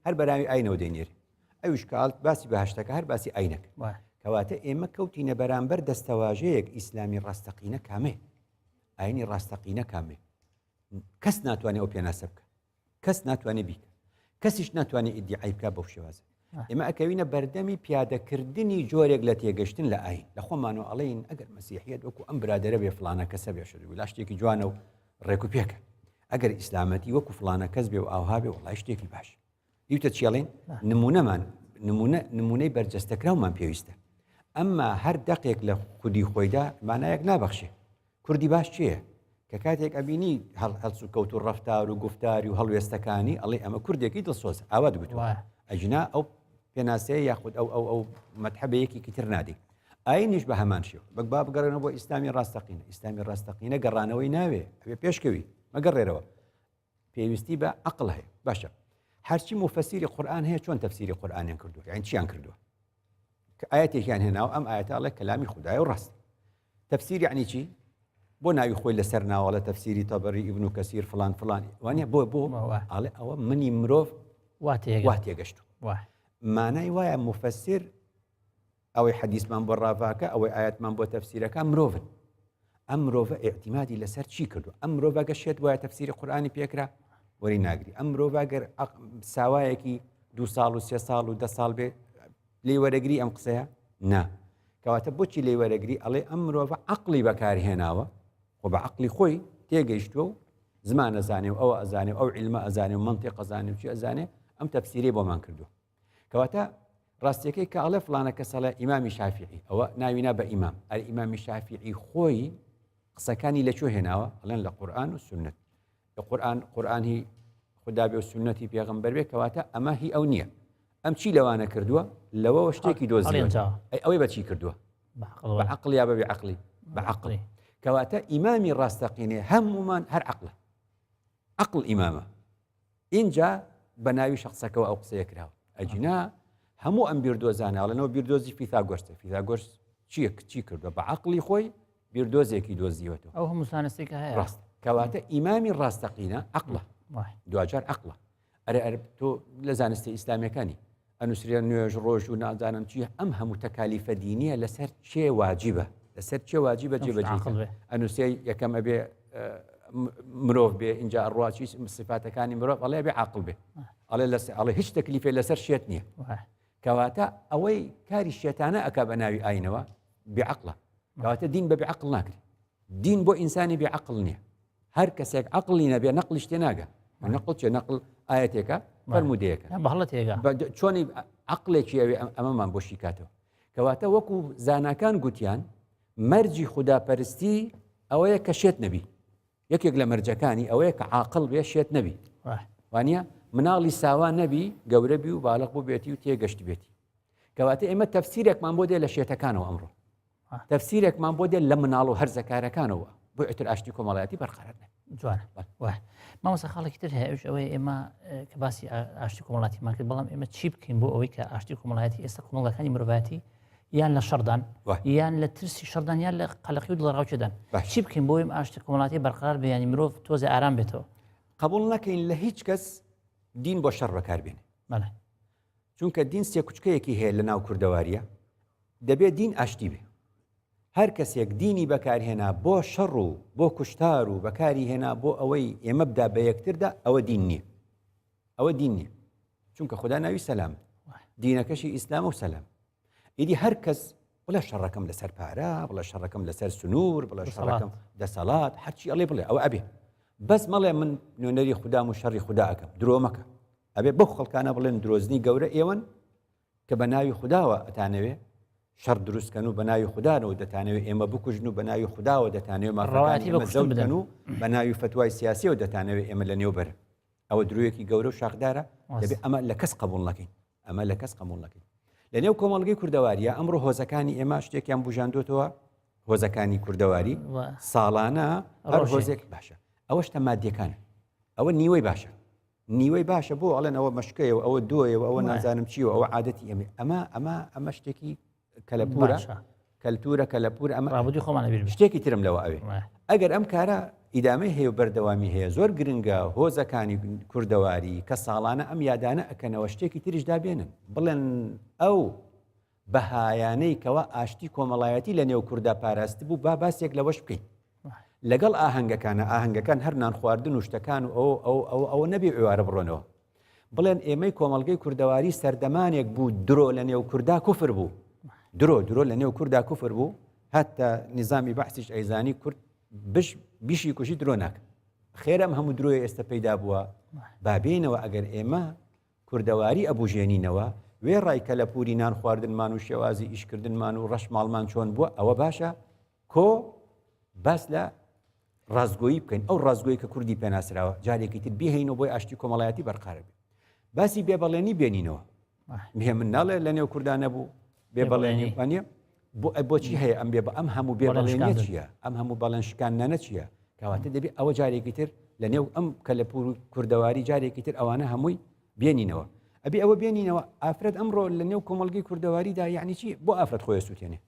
B: هەر بەراوی ئاینەوە دەینێرێ ئەویش کاڵت باسی بەهشتەکە هەر باسی ئاینەکە کەواتە ئێمە کەوتینە بەرامبەر دەستەواژەیەک ئیسلامی ڕاستەقینە کامێ ئاینی ڕاستەقینە کامێ کەس ناتوانێت ئەو پێناسە بکە کەس ناتوانێت بیکە کەسیش ناتوانێت ئیدعای بکە بەو شێوازە ئێمە ئەکەوینە بەردەمی پیادەکردنی جۆرێک لە تێگەشتن لە ئاین لە خۆمانەوە ئەڵێین ئەگەر مەسیحیەت وەکو ئەم برادەرە بێ فلانە کەسە بێشت و لا شتێکی جوانە و ڕێک و پێکە ئەگەر ئیسلامەتی وەکو فلانە کەس بێ و ئاوها بێ وڵای شتێکی باش دیوتە چێڵێن نمونەمان نمونەی بەرجەستەکراومان پێویستە ئەمما هەر دەقێک لە خودی خۆیدا مانایەک نابەخشێ کوردی باش چییە کە کاتێک ئەبینی هەڵسو کەوت و ڕەفتار و گفتاری و هەڵوێستەکانی ئەڵێ ئەمە کوردێکی دڵسۆز ئاوا دەگوتوە ئەجنا ئەو پێناسەیە یاخود ئەو مەتحەبەیەکی تر نادی ئاینیش بە هەمان شێوە بەگبا بگەڕێنەوە بۆ ئیسلامی ڕاستەقینە ئیسلامی ڕاستەقینە گەڕانەوەی ناوێ ئەوێ پێشکەوی مەگەڕێرەوە پێویستی بە عەقڵ هەیە باشە هەرچی مفەسیری قورئان هەیە چۆن تەفسیری قورئانیان کردووە یعنی چیان کردووە کە ئاەتێکیان هێناوە ئەم ئاەتاڵە کەلامی خوددایە و ڕاست تەفسیر یعنی چی بۆ ناوی خۆی لەسەر ناوەڵە تەفسیری تەبەری ئیبن و کەسیر فلان فلانی وانە بۆ ئاڵێ ئەوە منی مرۆڤ وا تێگەشت مانای وایە مفەسیر ئەوەی حەدیثمان بۆ ڕاواکە ئەوەی ئاەتمان بۆ تەفسیرەکە مرۆڤن ئەم مرۆڤە ئێعتیمادی لەسەر چی کردو ئەم مرۆڤ گەشێت وایە تەفسیری قورئانی پێکرا وەری ناگری ئەم مرۆڤ گەر ساوایەکی 2 ساڵ و 3 ساڵ و 10 ساڵ بێ لێی وەرەگری ئەم قسەیە نا کەواتە بۆچی لێی وەرەگری ئەڵێ ئەم مرۆڤ عەقڵی بەکارهێناوە خۆ بە عەقڵی خۆی تێگەیشتووە و زمان ئەزانێ و ئەوە ئەزانێ و ئەو عیلمە ئەزانێ و مەنتیق ئەزانێ و چی ئەزانێ ئەم تەفسیرەی بۆمان کردووە کەواتە ڕاستیەکەی کە ئەڵێ فلانە کەسەڵە ئیمامی شافعی ئەوە ناوینا بە ئیمام ئەر ئیمامی شافعی خۆی قسەکانی لەکوێ هێناوە ئەڵێن لە قورئان و سنت لە قورئان هی خدا بێ و سنەتی پێغەمبەر بێ کەواتە ئەمە هی ئەو نییە ئەم چی لەوانە کردووە لەوەوە شتێکی دۆزیوە ئەوەی بەچی کردووە بە عەقڵ یا بەبێ عەقڵی بە عەقڵ کەواتە ئیمامی ڕاستەقینێ هەمومان هەر عەقڵە عەقڵ ئیمامە اینجا بە ناوی شەخسەکەەوە ئەو قسەیە کراوە ئەجینا هەموو ئەم بیردۆزانەوەڵەنەوە بیردۆزی فیثاگۆرسە فیثاگۆرس چی کردووە بە عەقڵی خۆی بیردۆزێکی دۆزیوەتەوە
A: ئەو هەموو سانستێکە هەیە
B: ڕاست کەواتە ئیمامی ڕاستەقینە عەقڵە دوجار عەقڵە ئەرە تۆ لە زانستی ئیسلامیەکانی ئەنووسرێ نوێژ ڕۆژ و نازانم چی ئەم هەموو تەکالیفە دینیە لەسەر چێ واجیبە لەسەر چێ واجیبە جێبەجێ ئەنووسێ یەکەم ئەبێ مرۆڤ بێ اینجا ڕواچی صفاتەکانی مرۆڤ ئەڵێ بێ عاقڵ بێ ئەڵێ هیچ تەکلیفێ لەسەر شێت نییە کەواتە ئەوەی کاری شێتانە ئەکا بە ناوی ئاینەوە بێعەقڵە کەواتە دین بە بێعەقڵ ناکرێت دین بۆ ئینسانی بێعەقڵ نییە هەر کەسێک عەقڵی نەبێ نەقلیش تێ ناگە نەقڵ چێ نەقڵ ئاەتێکە فەرمودەیەکە چۆنی عەقڵێکی ئەوێ ئەمەمان بۆشی کاتەوە کەواتە وەکو زاناکان گوتیان مەرجی خوداپەرستی ئەوەیە کە شێت نەبی یەکێک لە مەرجەکانی ئەوەیە کە عاقڵ بێ شێت نەبی وانە مناڵی ساوا نەبی گەورە بی و باڵق بوو بێتی و تێگەشت بێتی کەواتە ئێمە تەفسیرێکمان بۆ دێ لە شێتەکانەوە ئەمڕۆ تەفسیرێکمان بۆ دێ لە مناڵ و هەرزەکارەکانەوە بۆ ئێتر ئاشتی کۆمەڵایەتی بەرقەرار نێت
A: جوانە مامۆستا خاڵێکی تر هەیە ئەوەی ئێمە کە باسی ئاشتی کۆمەڵایەتیمان کرد بەڵام ئێمە چی بکەین بۆ ئەوەی کە ئاشتی کۆمەڵایەتی ئێستا کۆمەڵگەکانی مرۆڤایەتی یان لە شەڕدان یان لە ترسی شەڕدان یان لە قەلەقی و دڵڕاوچێدان چی بکەین بۆ ئێمە ئاشتی کۆمەڵایەتی بەرقەرار بێ ینی مرۆڤ تۆزێ ئارام بێتەوە
B: قبول نەکەین لە هیچ کەس دین بۆ شەڕ بەکاربێنێ چونکە دین سێ کوچکەیەکی هەیە لە ناو کوردەواریە دەبێت دین ئاشتی بێ هەر کەسێک دینی بەکارهێنا بۆ شەڕ و بۆ کوشتار و بەکاری هێنا بۆ ئەوەی ئێمە بدا بە یەکتردا ئەوە دین نییە ئەوە دین نییە چونکە خدا ناوی سەلام دینەکەشی ئیسلام و سەلام ئیدی هەر کەس بڵێ شەڕەکەم لەسەر پارە بڵێ شەڕەکەم لەسەر سنوور بڵێ شەڕەکەم دەسەڵات هەرچی ئەڵێ بڵێ ئەوە ئەبێ بەس مەڵێ من نوێنەری خوددام و شەڕی خوددا ئەەکەم درۆ مەکە ئەبێ بەو خەڵکانە بڵێن درۆزنی گەورە ئێوەن کە بە ناوی خودداوە ئەتانەوێ شەڕ دروستکەن و بە ناوی خوددانەوە دەتانەوێت ئێمە بکوژن و بە ناوی خودداوە دەتانەوێت مەڕەواتی بەزەوت بدەن و بە ناوی فتوای سیاسیەوە دەتانەوێت ئێمە لە نێوبەر ئەوە درویەکی گەورە و شاخدارە دەبێت ئەمە لە کەس قبول نەکەین ئەمە لە کەس قبول نەکەین لە نێو کۆمەڵگەی کوردەواریە ئەمڕۆ هۆزەکانی ئێمە شتێکیان بژاندۆتەوە هۆزەکانی کوردەواری ساڵانە هەر هۆزێک باشە ئەوەشتە مادیەکانە ئەوە نیوەی باشە نیوەی باشە بۆ ئەڵێن ئەوە مەشکەیەوە ئەوە دۆیەوە ئەوە نازانم چیوە ئەوە عادەتی ئەمە شتێکی کەلەپورە کەلتورە کەلەپور ئەمە
A: ڕابردووی خۆمانە بیر
B: شتێکی ترم لەوە ئەوێ ئەگەر ئەم کارە ئیدامەی هەیە و بەردەوامی هەیە زۆر گرنگە هۆزەکانی کوردەواری کە ساڵانە ئەم یادانە ئەکەنەوە شتێکی تریشدا بێنن بڵێن ئەو بەهایانەی کەەوە ئاشتی کۆمەڵایەتی لە نێو کووردا پاراست بوو با باسێک لەوەش بکەین لەگەڵ ئاهەنگەکان هەر نان خواردن و شتەکان و ئەوە نەبێ ئێوارە بڕۆنەوە بڵێن ئێمەی کۆمەڵگەی کوردەواری سەردەمانێک بوو درۆ لە نێو کووردا کوفر بوو درۆ لە نێو کووردا کوفر بوو هەتا نظامی بەحسیش ئەیزانی کورد بیشی کوشی درۆ ناکە خێرم هەموو درۆی ئێستا پەیدا بووە بابێنەوە ئەگەر ئێمە کوردەواری ئەبوژێنینەوە وێ ڕایکە لە پوری نان خواردنمان و شێوازی ئیشکردنمان و ڕەشماڵمان چۆن بووە ئەوە باشە کۆ باس لە ڕازگۆیی بکەین ئەو ڕازگۆیی کە کوردی پێناسراوە جارێکی تر بهێنەوە بۆی ئاشتی کۆمەڵایەتی بەرقرار بێت باسی بێبەڵێنی بێنینەوە من ناڵێ لە نێو کوردان نەبوو بێبەڵێنی وانە بۆچی هەیە ئەم ئەم هەموو بێبەڵێنیە چییە ئەم هەموو بەڵێن شکاندنانە چییە کەواتە دەبێت ئەوە جارێکی تر لە نێو ئەم کە لە کوردەواری جارێکی تر ئەوانە هەمووی بێنینەوە ئەبێ ئەوە بێنینەوە ئافرەت ئەمڕۆ لە نێو کۆمەڵگەی کوردەواریدا یعنی چی بۆ ئافرەت خۆی سووتێنێ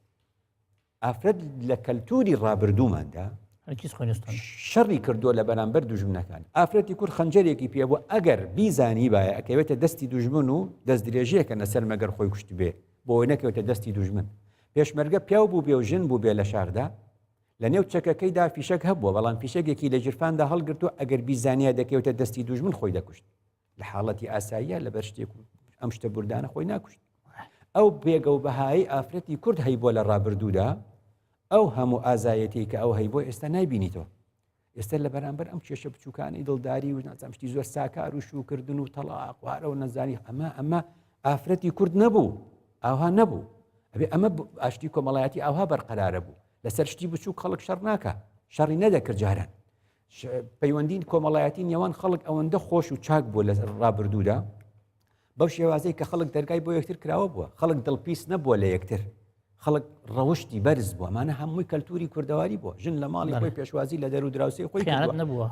B: ئافرەت لە کەلتوری ڕابردووماندا شەڕی کردووە لە بەرامبەر دوژمنەکان ئافرەتی کورد خەنجەرێکی پێ بووە ئەگەر بیزانی باە ئەکەوێتە دەستی دوژمن و دەست درێژەیەکە لەسەر مەگەر خۆی کوشت بێ بۆی نەکەوێتە دەستی دوژمن پێشمەرگە پیاو بوو بێ و ژن بوو بێ لە شاردا لە نێو چەکەکەیدا فیشک هەبووە بەڵام فیشەکێکی لە ژرفاندا هەڵگرتو ئەگەر بیزانیا دەکەوێتە دەستی دوژمن خۆی دەکوشت لە حاڵەتی ئاساییە لەبەر شتێک ئەم شتە بوردانە خۆی ناکوشت ئەو بێگە و بەهایی ئافرەتی کورد هەی بۆ لە ڕابردوودا ئەو هەموو ئازایەتی کە ئەو هەی بۆ ئێستا نایبینیتەوە ئێستا لە بەرامبەر ئەم کێشە بچووکانی دڵداری و نازانم شتی زۆر ساکار و شوکردن و تەڵاقوارە و نەزانی ئەمە ئافرەتی کورد نەبوو ئاها نەبوو ئەبێ ئەمە ئاشتی کۆمەڵایەتی ئاها بەرقەرارە بوو لەسەر شتی بچوو خەڵک شەڕ ناکە شەڕی نەدەکرد جاران پەیوەندین کۆمەڵایەتی نێوان خەڵک ئەوەندە خۆش و چاک بووە لە ڕابردوودا بەو شێوازەی کە خەڵک دەرگای بۆ یەکتر کراوە بووە خەڵک دڵپیس نەبووە لە یەکتر خەڵک ڕەوشتی بەرز بووە ئەمانە هەمووی کەلتوری کوردەواری بووە ژن لە ماڵی خۆی پێشوازی لە دەرو دراوسی خۆی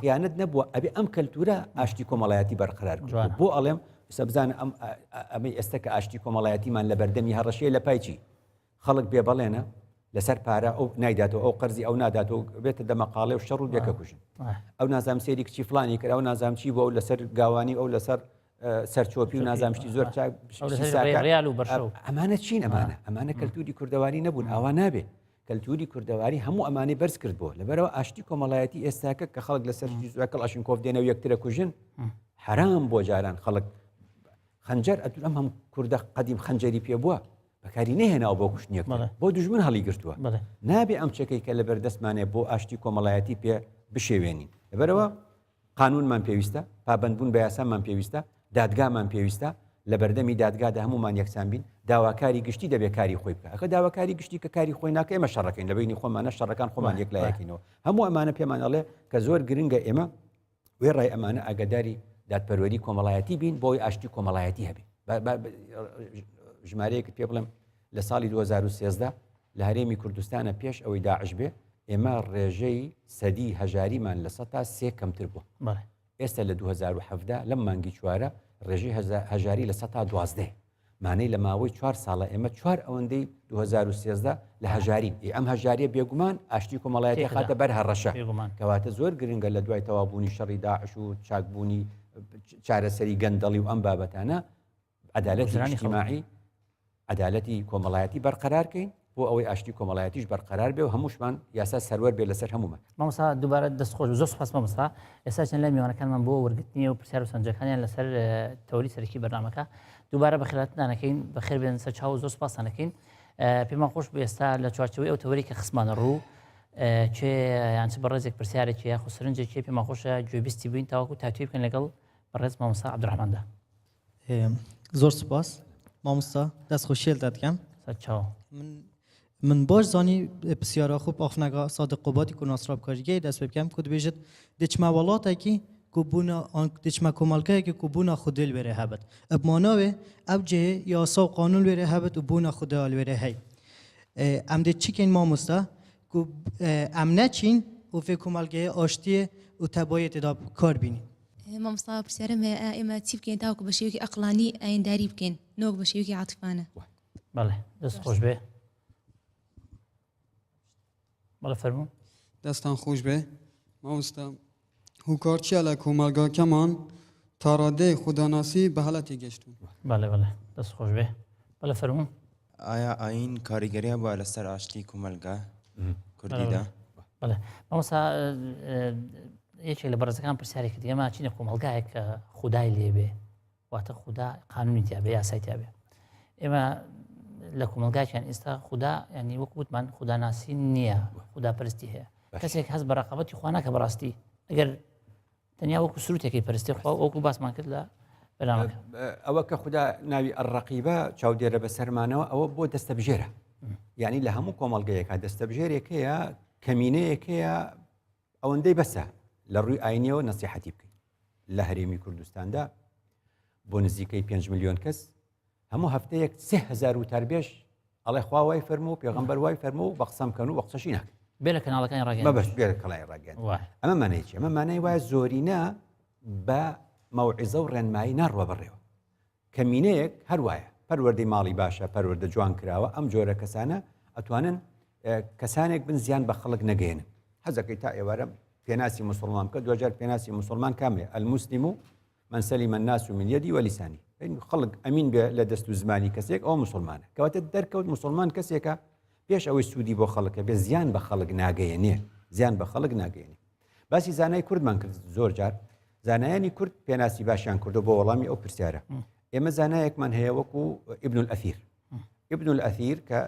B: خیانەت نەبووە ئەبێ ئەم کەلتورە ئاشتی کۆمەڵایەتی بەرقەرار کرد بۆ ئەڵێم بزانە ئەمەی ئێستا کە ئاشتی کۆمەڵایەتیمان لە بەردەمی هەڕەشەیە لە پایچی خەڵک بێ بەڵێنە لەسەر پارە ئەو نایداتەوە ئەو قەرزی ئەو ناداتەوە بێتە دەمەقاڵێ و شەڕ و دێکە کوژن ئەو نازام سێری کچی فلانی کرد ئەو نازام چی بۆ ئەو لەسەر گاوانی ئەو لەسەر سەرچۆپی و نازامشتی زۆر ئەمانە چین ئەمانە کەلتوری کوردەواری نەبوون ئاوا نابێ کەلتوری کوردەواری هەموو ئەمانەی بەرز کرد بۆ لەبەرەوە ئاشتی کۆمەڵایەتی ئێستاکە کە خەڵک لەسەر زوکەڵ ئاشنکۆف دێنە و یەکترە کوژن حرام بۆ جاران خەڵک خەنجەر ئەتون ئەم هەم کوردە قەدیم خەنجەری پێ بووە بەکاری نەهێناوە بۆ کوشتنیەک بۆ دوژمن هەڵی گرتووە نابێ ئەم چەکەی کە لە بەردەستمانێ بۆ ئاشتی کۆمەڵایەتی پێ بشێوێنین لەبەرەوە قانونمان پێویستە پابندبوون بە یاسامان پێویستە دادگامان پێویستە لە بەردەمی دادگادا هەمومان یەکسان بین داواکاری گشتی دەبێت کاری خۆی بکە ئەخە داواکاری گشتی کە کاری خۆی ناکە ئێمە شەڕەکەین لە بینی خۆمانە شەڕەکان خۆمان یەکلایەکەینەوە هەموو ئەمانە پێمان ئەڵێ کە زۆر گرنگە ئێمە وێ ڕای ئەمانە ئاگاداری دادپەروەری کۆمەڵایەتی بین بۆی ئاشتی کۆمەڵایەتی هەبێ ژمارەیەکت پێ بڵێم لە ساڵی 2013 لە هەرێمی کوردستانە پێش ئەوەی داعش بێ ئێمە ڕێژەی سەدی هەژاریمان لە 100 کەمتر بووە ئێستا لە 2017 لەم مانگی چوارە ڕێژەی هەژاری لە 112 مانەی لە ماوەی 4 ساڵە ئێمە 4 ئەوەندەی 2013 لە هەژارین ئەم هەژاریە بێگومان ئاشتی کۆمەڵایەتی خاتە بەر هەڕەشە کەواتە زۆر گرنگە لە دوای تەوابوونی شەڕی داعش و چاکبوونی چارەسەری گەندەڵی و ئەم بابەتانە عەدالەتی اجتیماعی عەدالەتی کۆمەڵایەتی بەرقەرارکەین بۆ ئەوەی ئاشتی کۆمەڵایەتیش بەرقەرار بێ و هەمووشمان یاسا سەروەر بێ لەسەر هەمومان
A: مامۆستا دووبارە دەستخۆش زۆر سوپاس مامۆستا ئێستا چەند لە میوانەکانمان بۆ وەرگرتنی و پرسیار و سەنجەکانیان لەسەر تەوری سەرەکی بەرنامەکە دووبارە بەخێراتدانەکەین بەخێر بێن سەر چاو زۆر سوپاسانەکەین پێمان خۆش بێ ئێستا لە چوارچەوەی ئەو تەوری کە خسمانە ڕوو چێ یان چ بەڕێزێک پرسیارێکی یاخو سەرنجێکی پێمان خۆشە گوێبیستی بووین تاوەکو تاتوی بکەن لەگەڵ بەڕێز مامۆستا عەبدوڕەحماندا
C: زۆر سوپاس مامۆستا دەستخۆشیێل دەکەم من باش زانی پرسیارا خوب ئاخنەگا سادق قوباتی کو ناسراب کاریگەی دەست پێ بکەم کو دەبێژێت دچما وڵاتێکی کوبونا دچما کۆمەڵگەیەکی کو بوونا خودێل وێرە هەبێت ئەبماناوێ ئەو جێ یاسا و قانون وێرە هەبێت و بوونا خودێل وێرە هەی ئەم دێ چیکەین مامۆستا کو امنه چین و فکر کمالگه آشتی و تبایت دا کار بینی
D: مامۆستا پرسیارم هەیە ئێمە چی بکەین تاوکو بە شێوەیەکی ئەقلانی ئاینداری بکەین نۆک بە شێوەیەکی عاتیفانە
A: بەڵێ دەست خۆش بێ بەڵێ فەرموو
E: دەستان خۆش بێ مامۆستا هوکارچیە لە کۆمەلگاکەمان تا ڕادەی خوداناسی بە هەڵەتی گەشتون
A: بەڵێ بەڵێ دەست خۆش بێ بەڵێ فەرموو
F: ئایا ئاین کاریگەریە بووە لەسەر ئاشتی کۆمەلگا کوردیدا
A: بەڵێ مامۆستا یەکێک لە بەڕێزەکان پرسیاری کرد ئێمە چینە کۆمەلگایەک کە خودای لێبێ واتە خوددا قانونی تیابێ یاسای تیابێ ئێمە لە کۆمەلگایان ئێستا خوددا ینی وەک وتمان خوداناسی نییە خوداپەرستی هەیە کەسێک هەست بە ڕقابەتی خوا ناکە بەڕاستی ئەگەر تەنیا وەکو سروتێکی پەرستی خوا وەکو باسمان کرد لە بەرنامەکە
B: ئەوە کە خوددا ناوی ئەڕەقیبە چاودێرە بە سەرمانەوە ئەوە بۆ دەستەبژێرە یعنی لە هەموو کۆمەڵگەیەکە دەستەبژێرێکەیە کەمینەیەکەیە ئەوەندەی بەسە لە ڕووی ئاینیەوە نەسیحەتی بکەین لە هەرێمی کوردستاندا بۆ نزیکەی 5 ملیۆن کەس هەموو هەفتەیەک 3000 وتاربێژ ئەڵێ خوا وای فەرموو پێغەمبەر وای فەرموو بە قسەم کەن و بە قسەشی ناکەن
A: بێ لە کەناڵەکانی ڕاگەیان
B: مەبەست بێ لە کەڵای ڕاگەیان ئەمە مانای چی ئەمە مانای وایە زۆرینە بە مەوعیزە و ڕێنمایی ناڕوە بڕێەوە کەمینەیەک هەر وایە پەروەردەی ماڵی باشە پەروەردە جوان کراوە ئەم جۆرە کەسانە ئەتوانن کەسانێک بن زیان بە خەڵک نەگەێنن حەزەکەی تا ئێوارە پێناسی مسلمان بکە دوجار پێناسی مسلمان کامێ المسلم من سلم الناس من يدي ولساني خەڵک ئەمین بێ لە دەست و زمانی کەسێک ئەو مسلمانە کەواتە دەرکەوت مسلمان کەسێکە پێش ئەوەی سوودی بۆ خەڵکە بێ زیان بە خەڵک ناگەیەنێ زیان بە خەڵک ناگەێنێ باسی زانای کوردمان کرد زۆر جار زانایانی کورد پێناسی باشیان کردو بۆ وەڵامی ئەو پرسیارە ئێمە زانایەکمان هەیە وەکو ئیبن الئەثیر ئیبن الئەثیر کە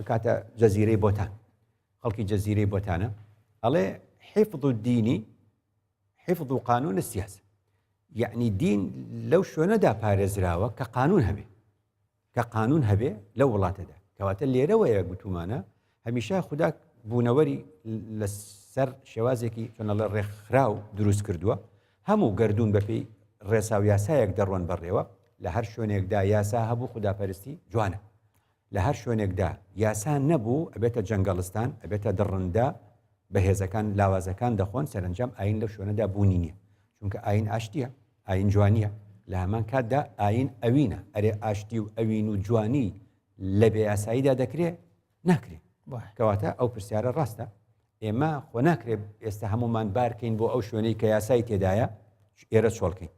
B: کاتە جەزیرەی بۆتان خەڵکی جەزیرەی بۆتانە ئەڵێ حفظ الدینی حفظ قانون السیاسة يعني دین لەو شوێنەدا پارێزراوە کە قانون هەبێ لەو وڵاتەدا کەواتە لێرەوەیە گوتومانە هەمیشە خوددا بوونەوەری لەسەر شێوازێکی چۆنە لە ڕێکخراو دروست کردووە هەموو گەردوون بەپێی ڕێسا و یاسایەک دەڕۆن بەڕێوە لە هەر شوێنێکدا یاسا هەبوو خوداپەرستی جوانە لە هەر شوێنێکدا یاسا نەبوو ئەبێتە جەنگەڵستان ئەبێتە دڕندا بەهێزەکان لاوازەکان دەخۆن سەرنجام ئاین لەو شوێنەدا بوونی نییە چونکە ئاین ئاشتیە ئاین جوانیە لە هەمان کاتدا ئاین ئەوینە ئەرێ ئاشتی و ئەوین و جوانی لە بێ یاساییدا دەکرێت ناکرێت کەواتە ئەو پرسیارە ڕاستە ئێمە خۆ ناکرێت ئێستا هەمومان بارکەین بۆ ئەو شوێنەی کە یاسایی تێدایە ئێرە چۆڵکەین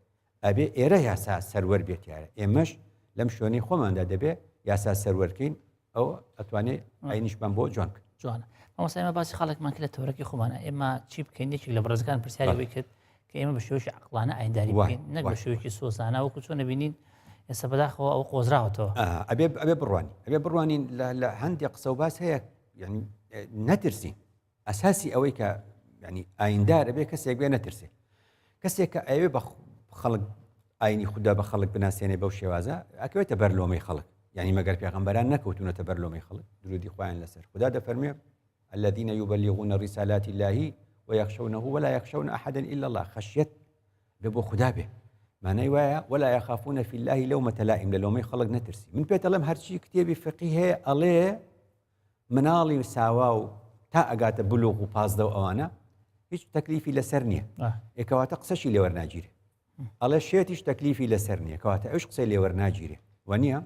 B: ئەبێ ئێرە یاسا سەروەر بێت یارە ئێمەش لەم شوێنەی خۆماندا دەبێت یاسا سەروەرکەین ئەو ئەتوانێت ئاینیشمان بۆ جوان کرد
A: جوانە ئەوەسا ئێمە باسی خاڵێکمان کرد لە تۆرەکی خۆمانە ئێمە چی بکەین یەکێک لە بەڕێزەکان پرسیاری کرد کە ئێمە بە شێوەیەکی عەقڵانە ئاینداری بکەین نەک بە شێوەیەکی سۆزانە وەکو چۆن نەبینین ئێستا بەداخەوە ئەو قۆزراوەتەوە
B: ئەبێ بڕوانین لە هەندێک قسە و باس هەیە یعنی نەترسین ئەساسی ئەوەی کە ینی ئایندار ئەبێ کەسێک بێ نەترسێ کەسێک کە ئەوێ بە خەڵک ئاینی خوددا بە خەڵک بناسیێنێ بەو شێوازە ئەکەوێتە بەرلۆمەی خەڵک يعني مەگەر پێغەمبەران نەکەوتونەتە بەرلۆمەی خەڵک درودی خۆیان لەسەر خوددا دەفەرمێ الذين يبلغون رسالات الله ويخشونه ولا يخشون أحدا إلا الله خشيت ببو خدا به معنی وایە ولا يخافون في الله لومة لائم لەلۆمەی خەڵک نەترسی من پێ دەڵێم هەرچی کتێبی فقی هەیە ئەڵێ مناڵی ساوا و تا ئەگاتە بلوغ و پازدە و ئەوانە هیچ تەکلیفی لەسەر نییە ئێکەواتە قسەشی لێوەرناگیرێ ئەڵێ شێتیش تەکلیفی لەسەر نییە کەواتە ئەوش قسەی لێوەرناگیرێ وانە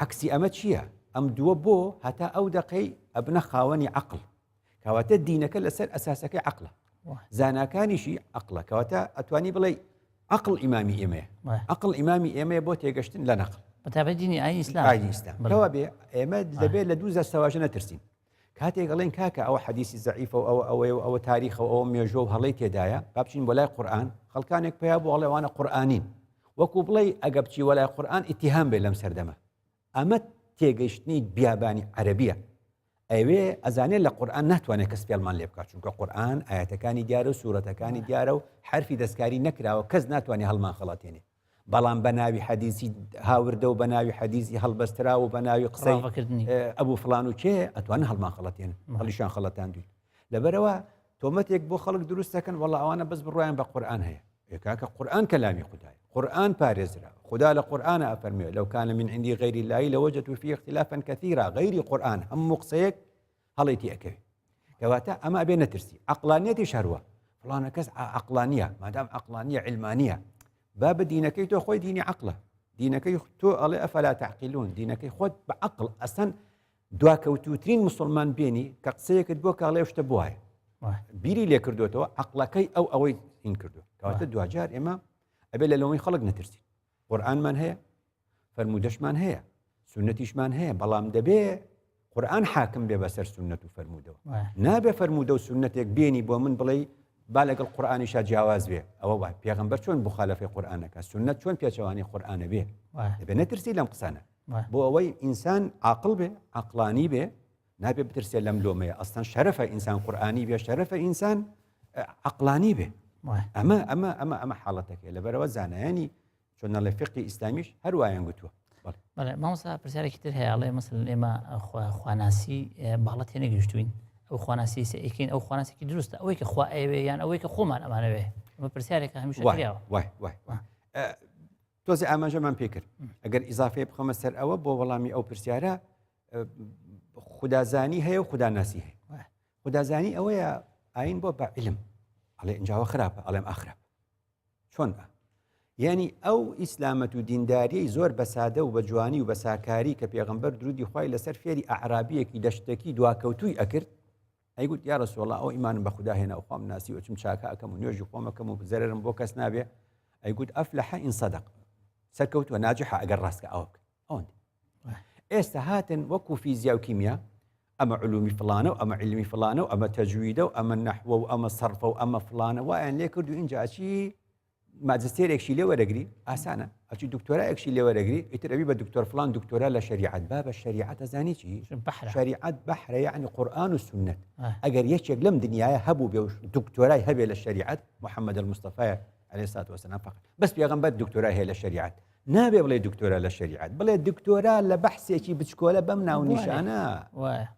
B: عکسی ئەمە چییە ئەم دووە بۆ هەتا ئەو دقەی ئەبنە خاوەنی عقل کەواتە دینەکە لەسەر ئەساسەکەی عقلە زاناکانیشی عقلە کەواتە ئەتوانی بڵێ عقل ئیمامی ئێمەیە عقل ئیمامی ئێمەیە بۆ تێگەشتن لە نەقل
A: بەتابەت دینی ئاینی ئیسلام
B: کەوا بێ ئێمە دەبێت لە دوو زەستەواژە نەترسین کاتێک گەڵێن کاکە ئەوە حەدیسی زەعیفە و ئەوە تاریخە و ئەوە مێژۆ و هەڵەی تێدایە با بچین بۆ لای قورئان خەڵکانێک پێیا بۆ ئەڵێوانە قورئانین وەکو بڵێ ئەگە بچی وەلای قورئان ئیتیهام بێ لەم سەردەمە ئەمە تێگەیشتنی بیابانی عەرەبیە ئەوێ ئەزانێت لە قورئان ناتوانێت کەس پێڵمان لێ بکات چونکە قورئان ئاەتەکانی دیارە و سوورەتەکانی دیارە و حرفی دەستکاری نەکراوە کەس ناتوانێت هەڵمان خەڵاتێنێ بەڵام بە ناوی حەدیسی هاوردە و بە ناوی حەدیسی هەڵبەسترا و بە ناوی قسەی ئەبوو فڵان و کێ ئەتوانن هەڵمان خەڵاتێن هەڵیشان خەڵەتان دوین لەبەرەوە تۆمەتێک بۆ خەڵک دروست دەکەن وەڵڵا ئەوانە بەس بڕوایان بە قورئان هەیە کاکە قورئان کەلامی خودایە قورئان پارێزرا خدا لە قورئان ئەفەرمێ لەو کان من عندی غەیری اللهی لەوجدوا فیه اختلافا کەثیرا غەیری قورئان هەموو قسەیەک هەڵێتی ئەەکەوێ کەواتە ئەمە ئەبێ نەترسی عقلانیەتی شەروە فڵانە کەس عقلانیە مادام عقلانیە علمانیە با بە دینەکەی تۆ خۆی دینی عقلە دینەکەی تۆ ئەڵێ ئەفەلا تعقیلون دینەکەی خۆت بە عقل ئەسەن دواکەوتوترین مسلمان بێنی کە قسەیەکت بۆ کاڵێ شتە بواە بیری لێ کردوێتەوە عقلەکەی ئەوەی هین کردو کەواتە دوجار ئێمە ئەبێ لە لەوەی خەڵک نەترسی قورئانمان هەیە فەرمودەشمان هەیە سنەتیشمان هەیە بەڵام دەبێ قورئان حاکم بێ بەسەر سنەت و فەرمودەوە نابێ فەرمودە و سنەتێک بێنی بۆ من بڵێ با لەگەڵ قورئانیشا جیاواز بێ ئەوە وای پێغەمبەر چۆن مخالەفەی قورئانەکە سنەت چۆن پێچەوانی قورئانە بێ دەبێ نەترسی لەم قسانە بۆ ئەوەی ئینسان عاقڵ بێ عقلانی بێ نابێ بترسێ لەم لۆمەیە ئەستان شەرەفە ئینسان قورئانی بێ شەرەفە ئینسان عقلانی بێ ئەمە حاڵەتەکەی لەبەرەوە زانایانی چۆن نەڵێ فقی ئیسلامیش هەروایان گوتووە
A: مامۆستا پرسیارێکی تر هەیە ئەڵێ مەسەڵەن ئێمە خواناسی باڵەت هێ نەگەیشتوین ئەو خواناسی ئەیکەین ئەو خواناسێکی دروستە ئەوەی کە خوا ئەوێ یان ئەوەی کە خۆمان ئەمانەوێ ئەمە پرسیارێکە هەمیشە کراوە
B: وای تۆزی ئاماژەمان پێ کرد ئەگەر ئیزافێ بخەمە سەر ئەوە بۆ وەڵامی ئەو پرسیارە خودازانی هەیە و خوداناسی هەیە خودازانی ئەوەیە ئاین بۆ بە علم ئەڵێ ئەنجاوە خراپە ئەڵێم ئاخراپ چۆن یعنی ئەو ئیسلامەت و دینداریەی زۆر بە سادە و بە جوانی و بە ساکاری کە پێغەمبەر درودی خوای لەسەر فێری ئەعرابیەکی دەشتێکی دواکەوتووی ئەکرد ئەیگوت یا ڕەسوڵڵاه ئەو ئیمانم بە خوددا هێنا و خۆم ناسی و چم چاکە ئەەکەم و نوێژی خۆمەکەم و زەررم بۆ کەس نابێ ئەیگوت ئەفلەحە ئین سەدەق سەرکەوتووە ناجحە ئەگەر ڕاستکە ئەوە بکە ئەوەندە ئێستا هاتن وەکو فیزیا و کیمیا ئەمە علومی فلانە و ئەمە علمی فلانە و ئەمە تەجویدە و ئەمە نەحوە و ئەمە سەرفە و ئەمە فلانە وایان لێ کرد و اینجا چی ماجستێرێکشی لێ وەرەگری ئاسانە ئەچی دکتۆرایەکشی لێ وەرەگری ئیتر ئەبی بە دکتۆر فلان دکتۆرا لە شریعەت با بە شریعەت ئەزانی چی شریعەت بەحرە یعنی قورئان و سنت ئەگەر یەکێک لەم دنیاە هەبوو بێ دکتۆرای هەبێ لە شریعەت محەممەد المستەفای عەلەیهی سەلاتو وەسەلام فقط بەس پێغەمبەر دکتۆرای هەیە لە شریعەت نابێ بڵێ دکتۆرا لە شریعەت بڵێ دکتۆرا لە بەحسێکی بچکۆلە بەم ناو نیشانە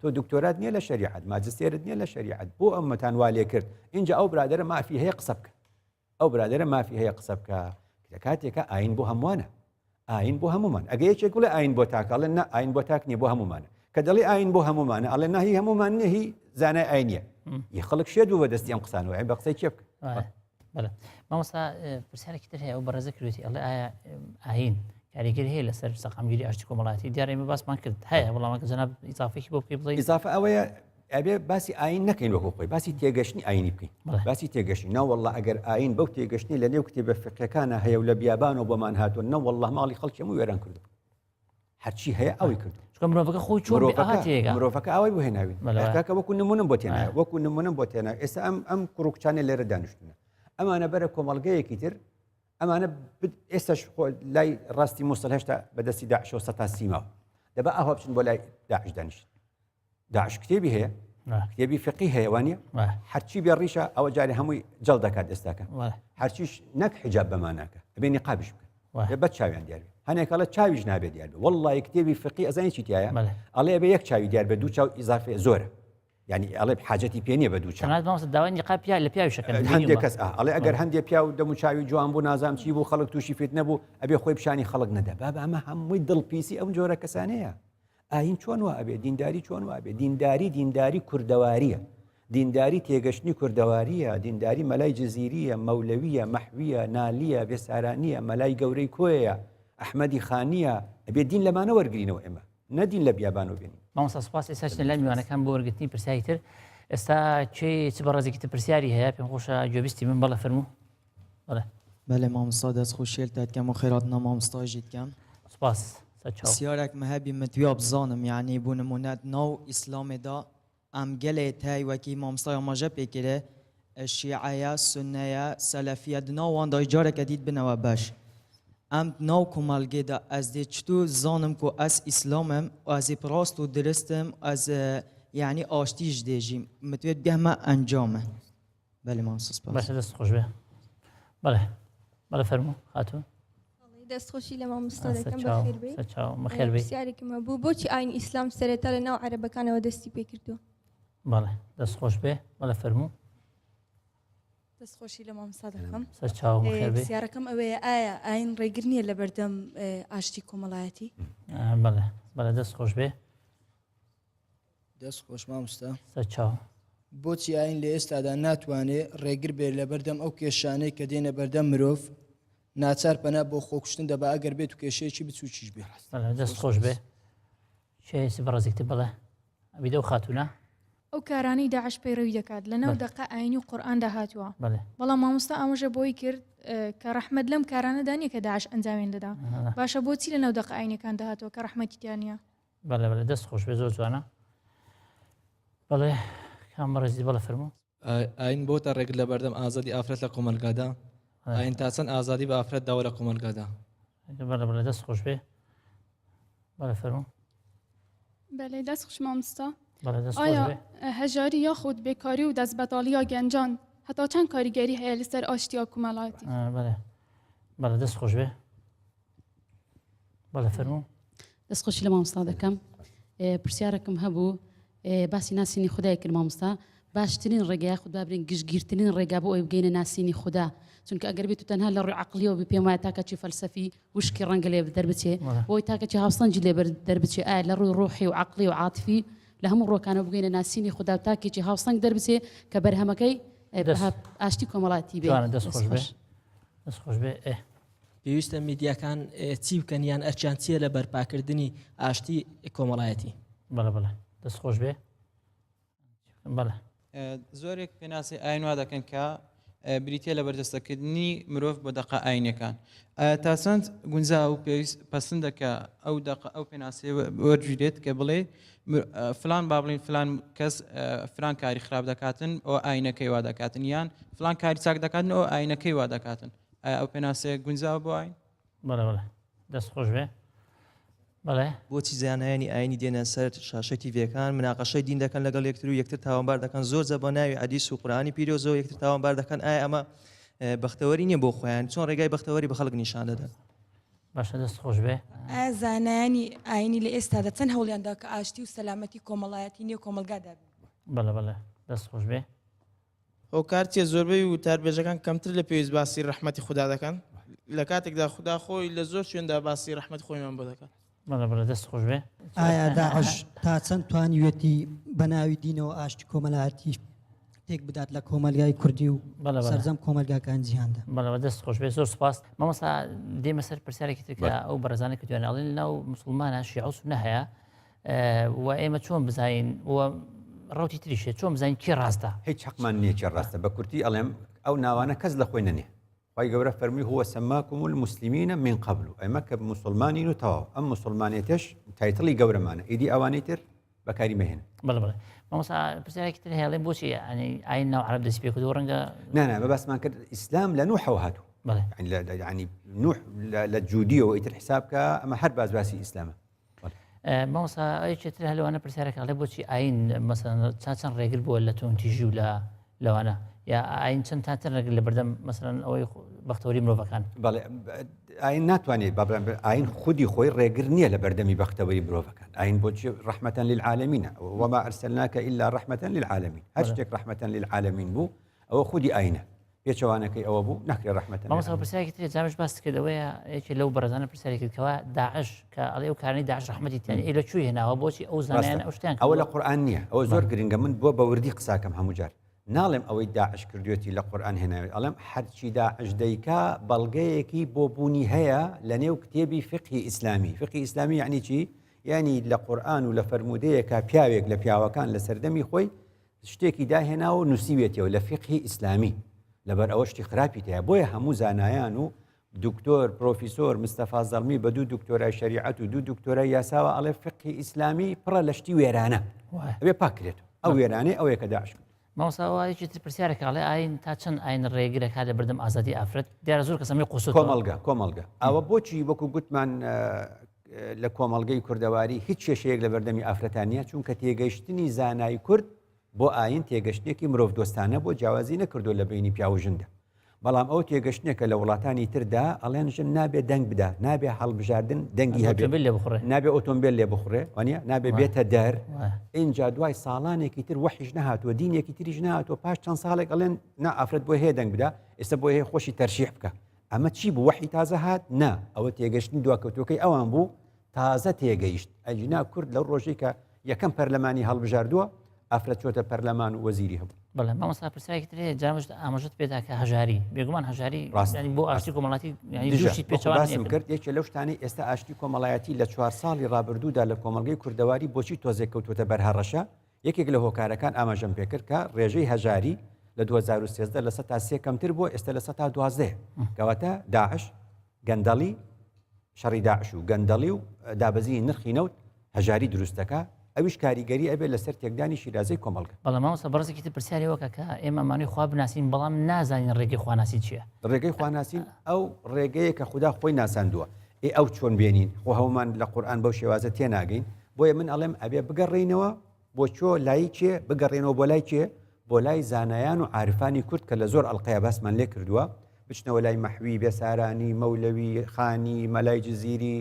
B: تۆ دکتۆرات نییە لە شریعەت ماجستێرت نییە لە شریعەت بۆ ئەمەتان وا لێ کرد اینجا ئەو برادرە مافی هەیە قسە بکە ئەو برادرە مافی هەیە قسە بکە لە کاتێکە ئاین بۆ هەمووانە ئاین بۆ هەمومان ئەگە یەکێک بڵێ ئاین بۆ تاکەڵێن نە ئاین بۆ تاک نیە بۆ هەمومانە کە دەڵێ ئاین بۆ هەمومانە ئەڵێ نهی هەمومان نهی زانای ئاینیە خەڵک شێت بوو بەدەستی ئەم قسانەوە بە قسەی چێ بکە
A: مامۆستا پرسیارێکی تر هەیە ئەو بەڕێزە کردوێتی ئەڵێ ئایا ئاین کاریگەری هەیە لەسەر سەقامگیری ئاشتی کۆمەڵایەتی دیارە ئێمە باسمان کرد هەیە وەڵامەکە جەناب ئیزافێکی بۆ بکەی بڵێ
B: ئیزافە ئەوەیە ئەبێ باسی ئاین نەکەین وەکو خۆی باسی تێگەشتنی ئاینی بکەین باسی تێگەشتنی ناوەڵڵا ئەگەر ئاین بەو تێگەشتنی لە نێو کتێبە فقیەکانە هەیە و لە بیابانەوە بۆمان هاتووە نەوەڵڵا ماڵی خەڵکی هەمووی وێران کردو هەرچی هەیە ئەوەی کردو
A: مرۆڤەکە خۆی چۆن
B: مرۆڤەکە ئەوەی بۆ هێناوی کاکە وەکو نمونم بۆ تێنایە وەکو نمونم بۆ تێنایە ئێستا ئەم کوڕکچانە لێرە دانیشتونە ئەمانە بەرە کۆمەڵگەیەکی تر ئەمانە ئێستاش لای ڕاستی مووسڵ هێشتا بەدەستی داعشەوە سەتا سیماوە دەبا ئەوە بچن بۆ لای داعش دانیشت داعش کتێبی هەیە کتێبی فقی هەیە وانە هەرچی بێ ڕیشە ئەوە جارێ هەمووی جەڵ دەکات ئێستاکە هەرچیش نەک حیجاب بەماناکە ئەبێ نیقابش بکە بە چاویان دیار هەنێکەڵە چاویش نابێت دیار وەڵڵی کتێبی فقی ئەزانی چی تایە ئەڵێ بێ یەک چاوی دیار بە دوو چاو ئیزافێ زۆرە یعنی ئەڵێ حاجەتی پێ نییە بە دوو چاو
A: داوای نیقاب لە پیاوی شەکەن
B: هەندێک کەس ئەڵێ ئەگەر هەندێک پیا و دەمو چاوی جوان بوو نازام چی بوو خەڵک تووشی فێت نەبوو ئەبێ خۆی پیشانی خەڵک نەدا بابە ئەمە هەمووی دڵپیسی ئەم جۆرە کەسانەیە ئاین چۆن وا ئەبێ دینداری چۆن وا بێ دینداری کوردەواریە دینداری تێگەشتنی کوردەواریە دینداری مەلای جزیریە مەولەویە مەحویە نالیە بێسارانیە مەلای گەورەی کۆیە ئەحمەدی خانیە ئەبێ دین لەمانە وەرگرینەوە ئێمە نەدین لە بیابانەوە بێنین
A: مامۆستا سوپاس ئێستا لای میوانەکان بۆ وەرگرتنی پرسیاری تر ئێستا چ بەڕێزێکی تر پرسیاری هەیە پێم خۆشە گوێبیستی من بەڵێ فەرموو
C: بەڵێ مامۆستا دەست خۆشێلتە دکەم و خێراتنا مامۆستاژی دکەم
A: سوپاس
C: پرسیارێک مەهەبی متویا بزانم یعنی بوو نمونەت ناو ئیسلامێدا ئەم گەلێ تای وەکی مامۆستای ئاماژە پێکرێ شیعەیە سونەیە سەلەفیە ناواندا جارێکە دیت بنەوە بەش ئەم ناو کۆمەلگێدا ئەس دێ چتو زانم کو ئەس ئیسلامم ئەس ێ پڕاست و درستم ئەس یعنی ئاشتیش دێژیم متوێت بێمە ئەنجامە بەێ مامۆستا سوپاس
A: باشە دەست خۆش بێ بەڵێ فەرموو هاتوو
G: دەستخۆشی لە مامۆستا دەکەم بەخێر بێ پرسیارێکمە بوو بۆچی ئاین ئیسلام سەرێتا لە ناو عەرەبەکانەوە دەستی پێ کردووە
A: بەڵێ دەست خۆش بێ بەڵێ فەرموو
H: دەستخۆشی لە مامۆستا دەکەم
A: پرسیارەکەم
H: ئەوەیە ئایا ئاین ڕێگر نییە لە بەردەم ئاشتی کۆمەڵایەتی
A: بەڵێ دەست خۆش بێ
I: دەست خۆش مامۆستا
A: سەرچاو
I: بۆچی ئاین لە ئێستادا ناتوانێت ڕێگر بێت لە بەردەم ئەو کێشانەی کە دێنە بەردەم مرۆڤ ناچار پەنا بۆ خۆکوشتن دەبا ئەگەر بێت و کێشەیەکی بچووکیش بێ
A: دەست خۆش بێ شێسی بەڕێزێکتر بڵێ ئەبیدە و خاتونە
J: ئەو کارانەی داعش پەیڕەوی دەکات لە ناو دەقە ئاینی و قورئاندا هاتووە
A: بەڵێ
J: بەڵام مامۆستا ئاماژە بۆی کرد کە ڕەحمەت لەم کارانەدا نییە کە داعش ئەنجامیان دەدا باشە بۆچی لە ناو دەقە ئاینەکان داهاتەوە کە ڕەحمەتی تیانە
A: بەڵێ بەڵێ دەست خۆش بێ زۆر جوانە بەڵێ کام بەڕێزی بەڵێ فەرموو
K: ئاین بۆتە ڕێگر لە بەردەم ئازادی ئافرەت لە کۆمەلگادا ئاین تا چەند ئازادی بە ئافرەت داوە لە کۆمەلگادا
A: بەڵێ بەڵێ دەست خۆش بێ بەڵێ فەرموو
L: بەڵێ دەست خوش مامۆستا
A: بەڵێ دەست خۆش
L: ئایا
A: بێ
L: هەژاری یاخود بێکاری و دەستبەتاڵیە گەنجان هەتا چەند کاریگەری هەیە لەسەر ئاشتیا کومەڵایەتی
A: بەڵێ بەڵێ دەست خۆش بێ بەڵێ فەرموو
M: دەستخۆشی لە مامۆستا دەکەم پرسیارەکەم هەبوو باسی ناسینی خودای کرد مامۆستا باشترین ڕێگای خود بابرین گشتگیرترین ڕێگا بۆ ئەوی بگەینە ناسینی خوددا چونکە ئەگەر بێت و تەنها لە ڕووی عەقلیەوە پێم وایە تاکەچی فەلسەفی وشکی ڕەنگە لێ دەربچێ بۆی تاکەچی هاوسەنجی لێ دەربچێ ئایا لە ڕووی ڕوحی و عەقلی و عاتفی لە هەموو ڕۆکانە بگەینە ناسینی خوددا و تاکێکی هاوسەنگ دەربچێ کە بەرهەمەکەی ئاشتی کۆمەڵایەتی بێ
A: دەست خۆش بێ دەست خۆش بێ
N: پێویستە میدیاکان چی بکەن یان ئەرچیان چیە لە بەرپاکردنی ئاشتی کۆمەڵایەتی
A: بەڵێ بەڵێ دەست خۆش بێ بەڵێ
O: زۆرێک پێناسی ئاین وا دەکەن کە بریتە لە بەردەستەکردنی مرۆڤ بۆ دەقە ئاینەکان تا چەند گونجا و پێویست پەسەند دەکە ئەو دەقە ئەو پێناسی وەرگیرێت کە بڵێ فلان با بڵین فلان کەس فلان کاری خراپ دەکاتن ئەو ئاینەکەی وا دەکاتن یان فلان کاری چاک دەکاتن ئەو ئاینەکەی وا دەکاتن ئەو پێناسەیە گونجاوە بۆ ئاین
A: بەڵێ بەڵێ دەست خۆش بێ بەڵێ
P: بۆچی زیانهایانی ئاینی دێنە سەر شاشەی تیڤەکان مناقەشەی دین دەکەن لەگەڵ یەکتر و یەکتر تاوانبار دەکەن زۆر زە بۆ ناوی حەدیث و قورئانی پیرۆزەوە یەکتر تاوانبار دەکەن ئایا ئەمە بەختەوەری نییە بۆ خۆیان چۆن ڕێگای بەختەوەری بە خەڵک نیشان دەدەن
A: باشە دەست خۆش بێ
H: ئایا زانایانی ئاینی لە ئێستادا چەند هەوڵیاندا کە ئاشتی و سەلامەتی کۆمەڵایەتی نێو کۆمەلگادا
A: بەڵێ بەڵێ دەست خۆش بێ
Q: هۆکارچیە زۆربەی وتاربێژەکان کەمتر لە پێویست باسی ڕەحمەتی خوددا دەکەن لە کاتێکدا خوددا خۆی لە زۆر شوێندا باسی ڕەحمەتی خۆیمان بۆ دەکات
A: بەڵێ بەڵێ دەست خۆش بێ
R: ئایا داعش تا چەند توانیوێتی بەناوی دینەوە ئاشتی کۆمەڵایەتی تێک بدات لە کۆمەلگای کوردی و سەرجەم کۆمەلگاکان جیهاندا
A: بەڵێ دەست خۆش بێ زۆر سپاس مامۆستا دێمە سەر پرسیارێکی تر کە ئەو بەڕێزانە کە دوێناڵین لەناو موسڵمانە شیعە و سونە هەیە و ئێمە چۆن بزانین و ڕوتی تریشێ چۆن بزانین کی ڕاستە
B: هیچ حەقمان نییە چی ڕاستە بە کورتی ئەڵێم ئەو ناوانە کەس لە خۆی نەنێ خی گەورە فەرمی هو سەماکم المسلمینە من قبل ئەمە کە مسلمانین و تەواو ئەم مسلمانێتش تایتڵی گەورەمانە ئیدی ئەوانەی تر بەکاری مەهێن
A: بەڵێ بڵێ مامۆستا پرسیارێکی تر هەیە ئەڵێن بۆچی ئاین ناو عەرەب دەست پێ کردو ڕەنگە
B: نه بەباسمان کرد ئیسلام لە نوحەوە هاتوو يعني نوح لە جوودیەوە ئیتر حساب کە ئەمە هەر بازباسی ئیسلامە
A: مامۆستا ئەوێکتر هەلوانە پرسیارێک ئەڵێ بۆچی ئاین مەسەڵەن چەند ڕێگر بووە لە تۆنتیژی و لەوانە یا ئاین چەند تاتر ڕێگر لە بەردەم مەسەڵەن ئەوەی بەختەوەری مرۆڤەکان
B: بەڵێ ئاین ناتوانێت ئاین خودی خۆی ڕێگر نییە لە بەردەمی بەختەوەری مرۆڤەکان ئاین بۆچی ڕەحمەتەن للعالەمینە وما ئەرسەلناکە ئیلا ڕەحمەتەن للعالەمین هەر شتێک ڕەحمەتەن للعالەمین بوو ئەوە خودی ئاینە پێچەوانەکەی ئەوە بوو نەکرێ ڕەحمەتەن
A: مامۆستا پرسیارێکی تر جامش باس کردەوەیە یەکێک لەو بەڕێزانە پرسیاری کردکەوە داعش کە ئەڵێ ئەو کارانەی داعش ڕەحمەتی تیانی لە کوێ هێناوە بۆچی ئەو زانایانە ئەو شتیان
B: ئەوە لە قورئان نییە ئەوە زۆر گرنگە من بۆ بەوردی قساکەم هەموو جار ناڵێم ئەوەی داعش کردوێتی لە قورئان هێناوێت ئەڵێم هەرچی داعش دەیکا بەڵگەیەکی بۆ بوونی هەیە لە نێو کتێبی فقهی ئیسلامی فقهی ئیسلامی یعنی چی یعنی لە قورئان و لە فەرمودەیەکە پیاوێک لە پیاوەکان لە سەردەمی خۆی شتێکی داهێناوە و نووسیوێتەوە لە فقهی ئیسلامی لەبەر ئەوە شتی خراپی تەیە بۆیە هەموو زانایان و دکتۆر پرۆفیسۆر مستەفا زەڵمی بە دوو دکتۆرای شریعەت و دوو دکتۆرای یاساوە ئەڵێ فقهی ئیسلامی پڕە لە شتی وێرانە ئەوێ پاکرێت ئەو وێرانەی ئەوەیە کە داعش
A: مامۆستاوایەکی تر پرسیارێکە ئەڵێ ئاین تا چەند ئاین ڕێگرێک لە بەردەم ئازادی ئافرەت دیارە زۆر کەسەمی قوسوت
B: کۆمەڵگە ئەوە بۆچی وەکو گوتمان لە کۆمەڵگەی کوردەواری هیچ کێشەیەک لە بەردەمی ئافرەتانیە چونکە تێگەیشتنی زانای کورد بۆ ئاین تێگەشتێکی مرۆڤ دۆستانە بۆ جیاوازی نەکردو لە بینی پیا و ژندە بەڵام ئەو تێگەشتێکە لە وڵاتانی تردا ئەڵێن ژن نابێت دەنگ بدا نابێت هەڵبژاردن دەنگی هەبێت نابێت ئۆتۆمبیل لێ بخڕێ وانە نابێت بێتە دەر اینجا دوای ساڵانێکی تر وحیش نهاتوە دینێکی تریش نهاتوە پاش چەند ساڵێک ئەڵێن نا ئافرەت بۆ هەیە دەنگ بدا ئێستا بۆ هەیە خۆشی تەرشیح بکە ئەمە چی بوو وحی تازە هات نا ئەوە تێگەشتنی دواکەوتوەکەی ئەوان بوو تازە تێگەیشت ئەجینا کورد لەو ڕۆژەی کە یەکەم پەرلەمانی هەڵبژاردووە ئافرەت چۆتە پەرلەمان و وەزیری هەبوو.
A: بەڵێ مامۆستا پرسیارێکی ترێ جامژ ئاماژەت پێدا کە هەژاری بێگومان هەژاری بۆ ئاشتی کۆمەڵاتی دووشی
B: پێچوانم کرد یەکێ لەو شتانی ئێستا ئاشتی کۆمەڵایەتی لە 4 ساڵی ڕابردوودا لە کۆمەلگەی کوردەواری بۆچی تۆزێک کەوتوتە بەرهەڕەشە یەکێک لە هۆکارەکان ئاماژەم پێکرد کە ڕێژەی هەژاری لە 2013 لە 100 تا 3 کەمتر بووە ئێستا لە 100 تا 12 کەواتە داعش گەندەڵی شەڕی داعش و گەندەڵی و دابەزی نرخی نەوت هەژاری دروستەکە ئەویش کاریگەری ئەبێت لەسەر تێکدانی شیرازەی کۆمەڵگە.
A: بەڵام مامۆستا بەڕێزێکی تر پرسیاری وەکە کە ئێمە ئەمانەی خوا بناسین بەڵام نازانین ڕێگەی خواناسی چییە؟
B: ڕێگەی خواناسین ئەو ڕێگەیە کە خوددا خۆی ناساندووە ئەو چۆن بێنین خۆ هەومان لە قورئان بەو شێوازە تێناگەین بۆیە من ئەڵێم ئەبێ بگەڕێینەوە بۆ چۆ لای چێ بگەڕێنەوە بۆ لای چێ بۆ لای زانایان و عارفانی کورد کە لە زۆر ئەڵقەیە باسمان لێ کردووە بچنەوە لای مەحوی بێسارانی مەولەوی خانی مەلای جزیری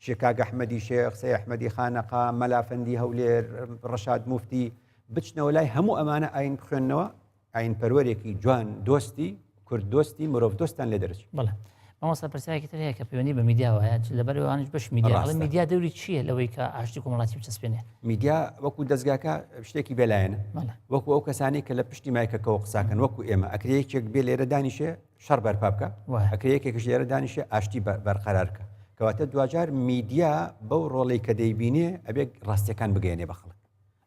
B: شێکاگ ئەحمەدی شێخ سەی ئەحمەدی خانەقا مەلافەندی هەولێر ڕەشاد موفتی بچنەوە لای هەموو ئەمانە ئاین بخوێننەوە ئاین پەروەرێکی جوان دۆستی کورد دۆستی مرۆڤ دۆستان لێ دەرچێت.
A: بەڵێ مامۆستا پرسیارێکی تر هەیە کە پەیوەندی بە میدیا وایە لەبەرەوەیانش بەش میدیا میدیا دەوری چییە لەوەی کە ئاشتی کۆمەڵاتی بچەسپێنێ؟
B: میدیا وەکو دەستگاکە شتێکی بێلایەنە وەکو ئەو کەسانی کە لە پشتی مایکەکەەوە قساکەن وەکو ئێمە ئەکرەیەکێک بێ لێرە دانیشێ شەڕ بەرپا بکە ئەکرەیەکێکش لێرە دانیشێ ئاشتی بەرقەرارکە کەواتە دوجار میدیا بەو ڕۆڵی کە دەیبینێ ئەبێ ڕاستیەکان بگەێنێ بە خەڵک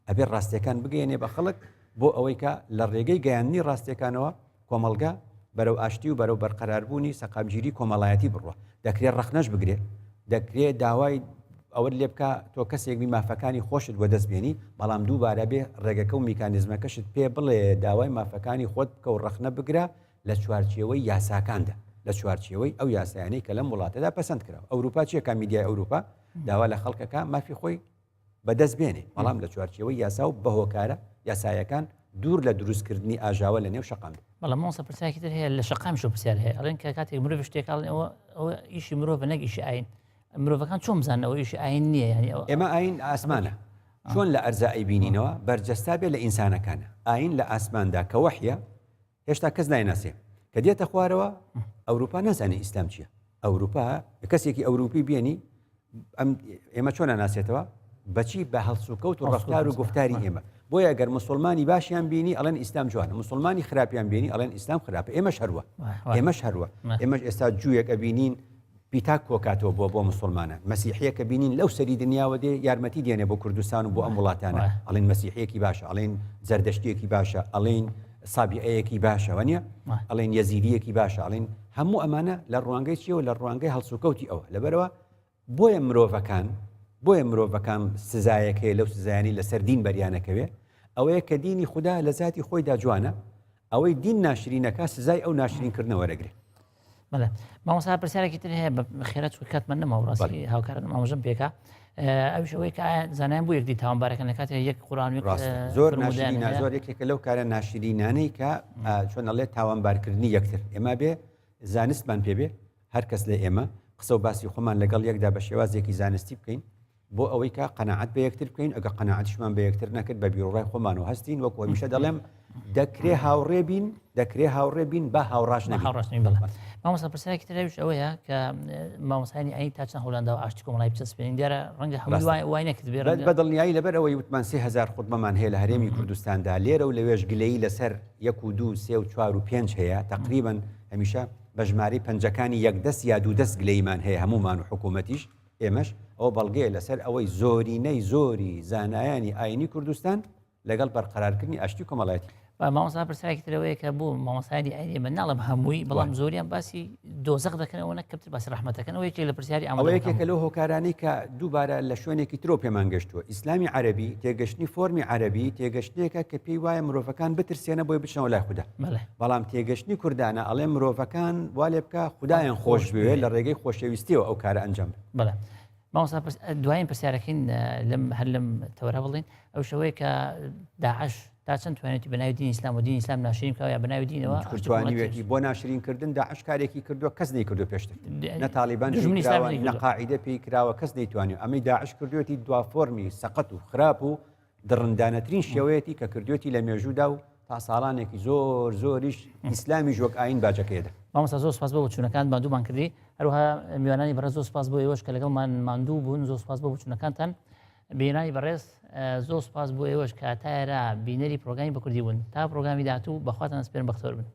B: ئەبێ ڕاستیەکان بگەێنێ بە خەڵک بۆ ئەوەی کە لە ڕێگەی گەیاندنی ڕاستیەکانەوە کۆمەڵگە بەرەو ئاشتی و بەرەو بەرقەراربوونی سەقامگیری کۆمەڵایەتی بڕوە دەکرێت ڕەخنەش بگرێت دەکرێت داوای ئەوە لێ بکە تۆ کەسێکی مافەکانی خۆشت وە دەستبێنی بەڵام دووبارە بێ ڕێگەکە و میکانیزمەکەشت پێ بڵێ داوای مافەکانی خۆت بکە و ڕەخنە بگرە لە چوارچێوەی یاساکاندا لە چوارچێوەی ئەو یاسایانەی کە لەم وڵاتەدا پەسەند کراوە ئەوروپا چیەکە میدیای ئەوروپا داوا لە خەڵکەکە مافی خۆی بەدەستبێنێ بەڵام لە چوارچێوەی یاسا و بەهۆکارە یاسایەکان دوور لە دروستکردنی ئاژاوە لە نێو شەقامدا.
A: بەڵام مامۆستا پرسیارێکی تر هەیە لە شەقام شو پرسیار هەیە ئەڵێن کە کاتێک مرۆڤ شتێکاڵێن ئەوە ئیشی مرۆڤە نەک ئیشی ئاین مرۆڤەکان چۆن بزانن ئەوە ئیشی ئاین نییە یعنی
B: ئێمە ئاین ئاسمانە چۆن لە ئەرزایی بینینەوە بەرجەستا بێ لە ئینسانەکانە ئاین لە ئاسماندا کە وەحیە هێشتا کەس نایناسێ کە دێتە خوارەوە ئەوروپا نازانێت ئیسلام چییە ئەوروپا کەسێکی ئەوروپی بێنی ئێمە چۆن ناسێتەوە بەچی بە هەڵسوکەوت و ڕفتار و گفتاری ئێمە بۆیە ئەگەر مسلمانی باشیان بینی ئەڵێن ئیسلام جوانە مسلمانی خراپیان بینی ئەڵێن ئیسلام خراپە ئێمەش هەروە ئێمەش هەروە ئێمەش ئێستا جوویەک ئەبینین پیتاک کۆکاتەوە بۆ مسلمانە مەسیحیەکە بینین لەو سەری دنیاوە دێ یارمەتی دێنێ بۆ کوردستان و بۆ ئەم وڵاتانە ئەڵێن مەسیحیەکی باشە ئەڵێن زەردەشتیەکی باشە ئەڵێن سابیعەیەکی باشە وانە ئەڵێن یەزیدیەکی باشە ئەڵێن هەموو ئەمانە لە ڕوانگەی چیەوە لە ڕوانگەی هەڵسوکەوتی ئەوە لەبەرەوە بۆیە مرۆڤەکان سزایەکەی لەو سزایانی لەسەر دین بەریانەکەوێ ئەوەیە کە دینی خوددا لە ذاتی خۆیدا جوانە ئەوەی دین ناشرینەکە سزای ئەو ناشرینکردنەوە وەرەگرێت.
A: بەڵێ مامۆستا پرسیارێکی تر هەیە بە خێرا چوو کاتمان نەماوە ڕاستی هاوکارن مامۆژەم پێکە ئەوش ئەوەی کە زانایان بۆ یەکدی تاوانبارەکەن لە کاتێک یەک قورئان
B: زۆر ناشرینە زۆر یەکێکە لەو کارە ناشرینانەی کە چۆن ئەڵێ تاوانبارکردنی یەکتر ئێمە بێ زانستمان پێبێ هەر کەس لە ئێمە قسە و باسی خۆمان لەگەڵ یەکدا بە شێوازێکی زانستی بکەین بۆ ئەوەی کە قەناعەت بە یەکتر بکەین ئەگە قەناعەتشمان بە یەکتر نەکرد بە بیرۆڕای خۆمان و هەستین وەکو هەمیشە دەڵێم دەکرێ هاوڕێ بین بە هاوڕاش
A: نەبین. مامۆستا پرسیارێکی ترەویش ئەوەیە کە مامۆسایانی ئاین تا چەند هەوڵاندا و ئاشتی کۆمەڵای بچەسپێنین دیارە ڕەنگە هەمووی وای نەکرد بێ
B: بەدڵنیایی لەبەر ئەوەی وتمان 3000 خوتبەمان هەیە لە هەرێمی کوردستاندا لێرە و لەوێش گلەیی لەسەر 1 و 2 3 و 4 و 5 هەیە تقریبا هەمیشە بە ژمارەی پەنجەکانی یەکدەست یا دوودەست گلەیمان هەیە هەمومان و حکوومەتیش ئێمەش ئەو بەڵگەیە لەسەر ئەوەی زۆرینەی زۆری زانایانی ئاینی کوردستان لەگەڵ بەرقەرارکردنی ئاشتی کۆمەڵایەتی.
A: مامۆستا پرسیارێکی ترەوەیە کە بوو مامۆسایانی ئاینی من ناڵم هەمووی بەڵام زۆریان باسی دۆزەق دەکەنەوە نەکەوتر باسی ڕەحمەتەکەن ئەوە یەکێک لە پرسیاری
B: ئەوە یەکێکە لەو هۆکارانەی کە دووبارە لە شوێنێکی ترۆ پێمان گەشتووە ئیسلامی عەرەبی تێگەشتنی فۆرمی عەرەبی تێگەشتێکە کە پێی وایە مرۆڤەکان بترسێنە بۆی بچنەوە لای خوددا بەڵام تێگەشتنی کوردانە ئەڵێ مرۆڤەکان وا لێ بکە خوددایان خۆش بوێ لە ڕێگەی خۆشەویستیەوە ئەو کارە ئەنجام
A: بڵێ مامۆستا دوایین پرسیارەکەین هەر لەم تەورە بڵین ئەو شەوەیە کە داعش تا چەند توانێتی بەناوی دینی ئیسلام و دینی ئیسلام ناشرین بکەوە یا بەناوی دینەوە
B: توانیوێتی بۆ ناشرینکردن داعش کارێکی کردووە کەس نەیکردو پێشتر نە تالیبان نە قاعیدە پێی کراوە کەس نەیتوانێت ئەمەی داعش کردوێتی دوا فۆرمی سەقەت و خراپ و دڕندانەترین شێوەیەتی کە کردوێتی لە مێژوودا و تا ساڵانێکی زۆریش ئیسلامی ژۆک ئاین باجەکەیدا.
A: مامۆستا زۆر سپاس بۆ چوونەکان ماندوومان کردی هەروەها میوانانی بەڕێز زۆر سپاس بۆ ئێوەش کە لەگەڵمان ماندوو بوون زۆر سپاس بۆ چوونەکانتان بینایی بەڕێز زۆر سپاس بۆ ئێوەش کاتایرە بینەری پرۆگرامی بە کوردی بوون تا پرۆگرامی داهاتوو بەخواتان سپێرم بەختەوەر بن.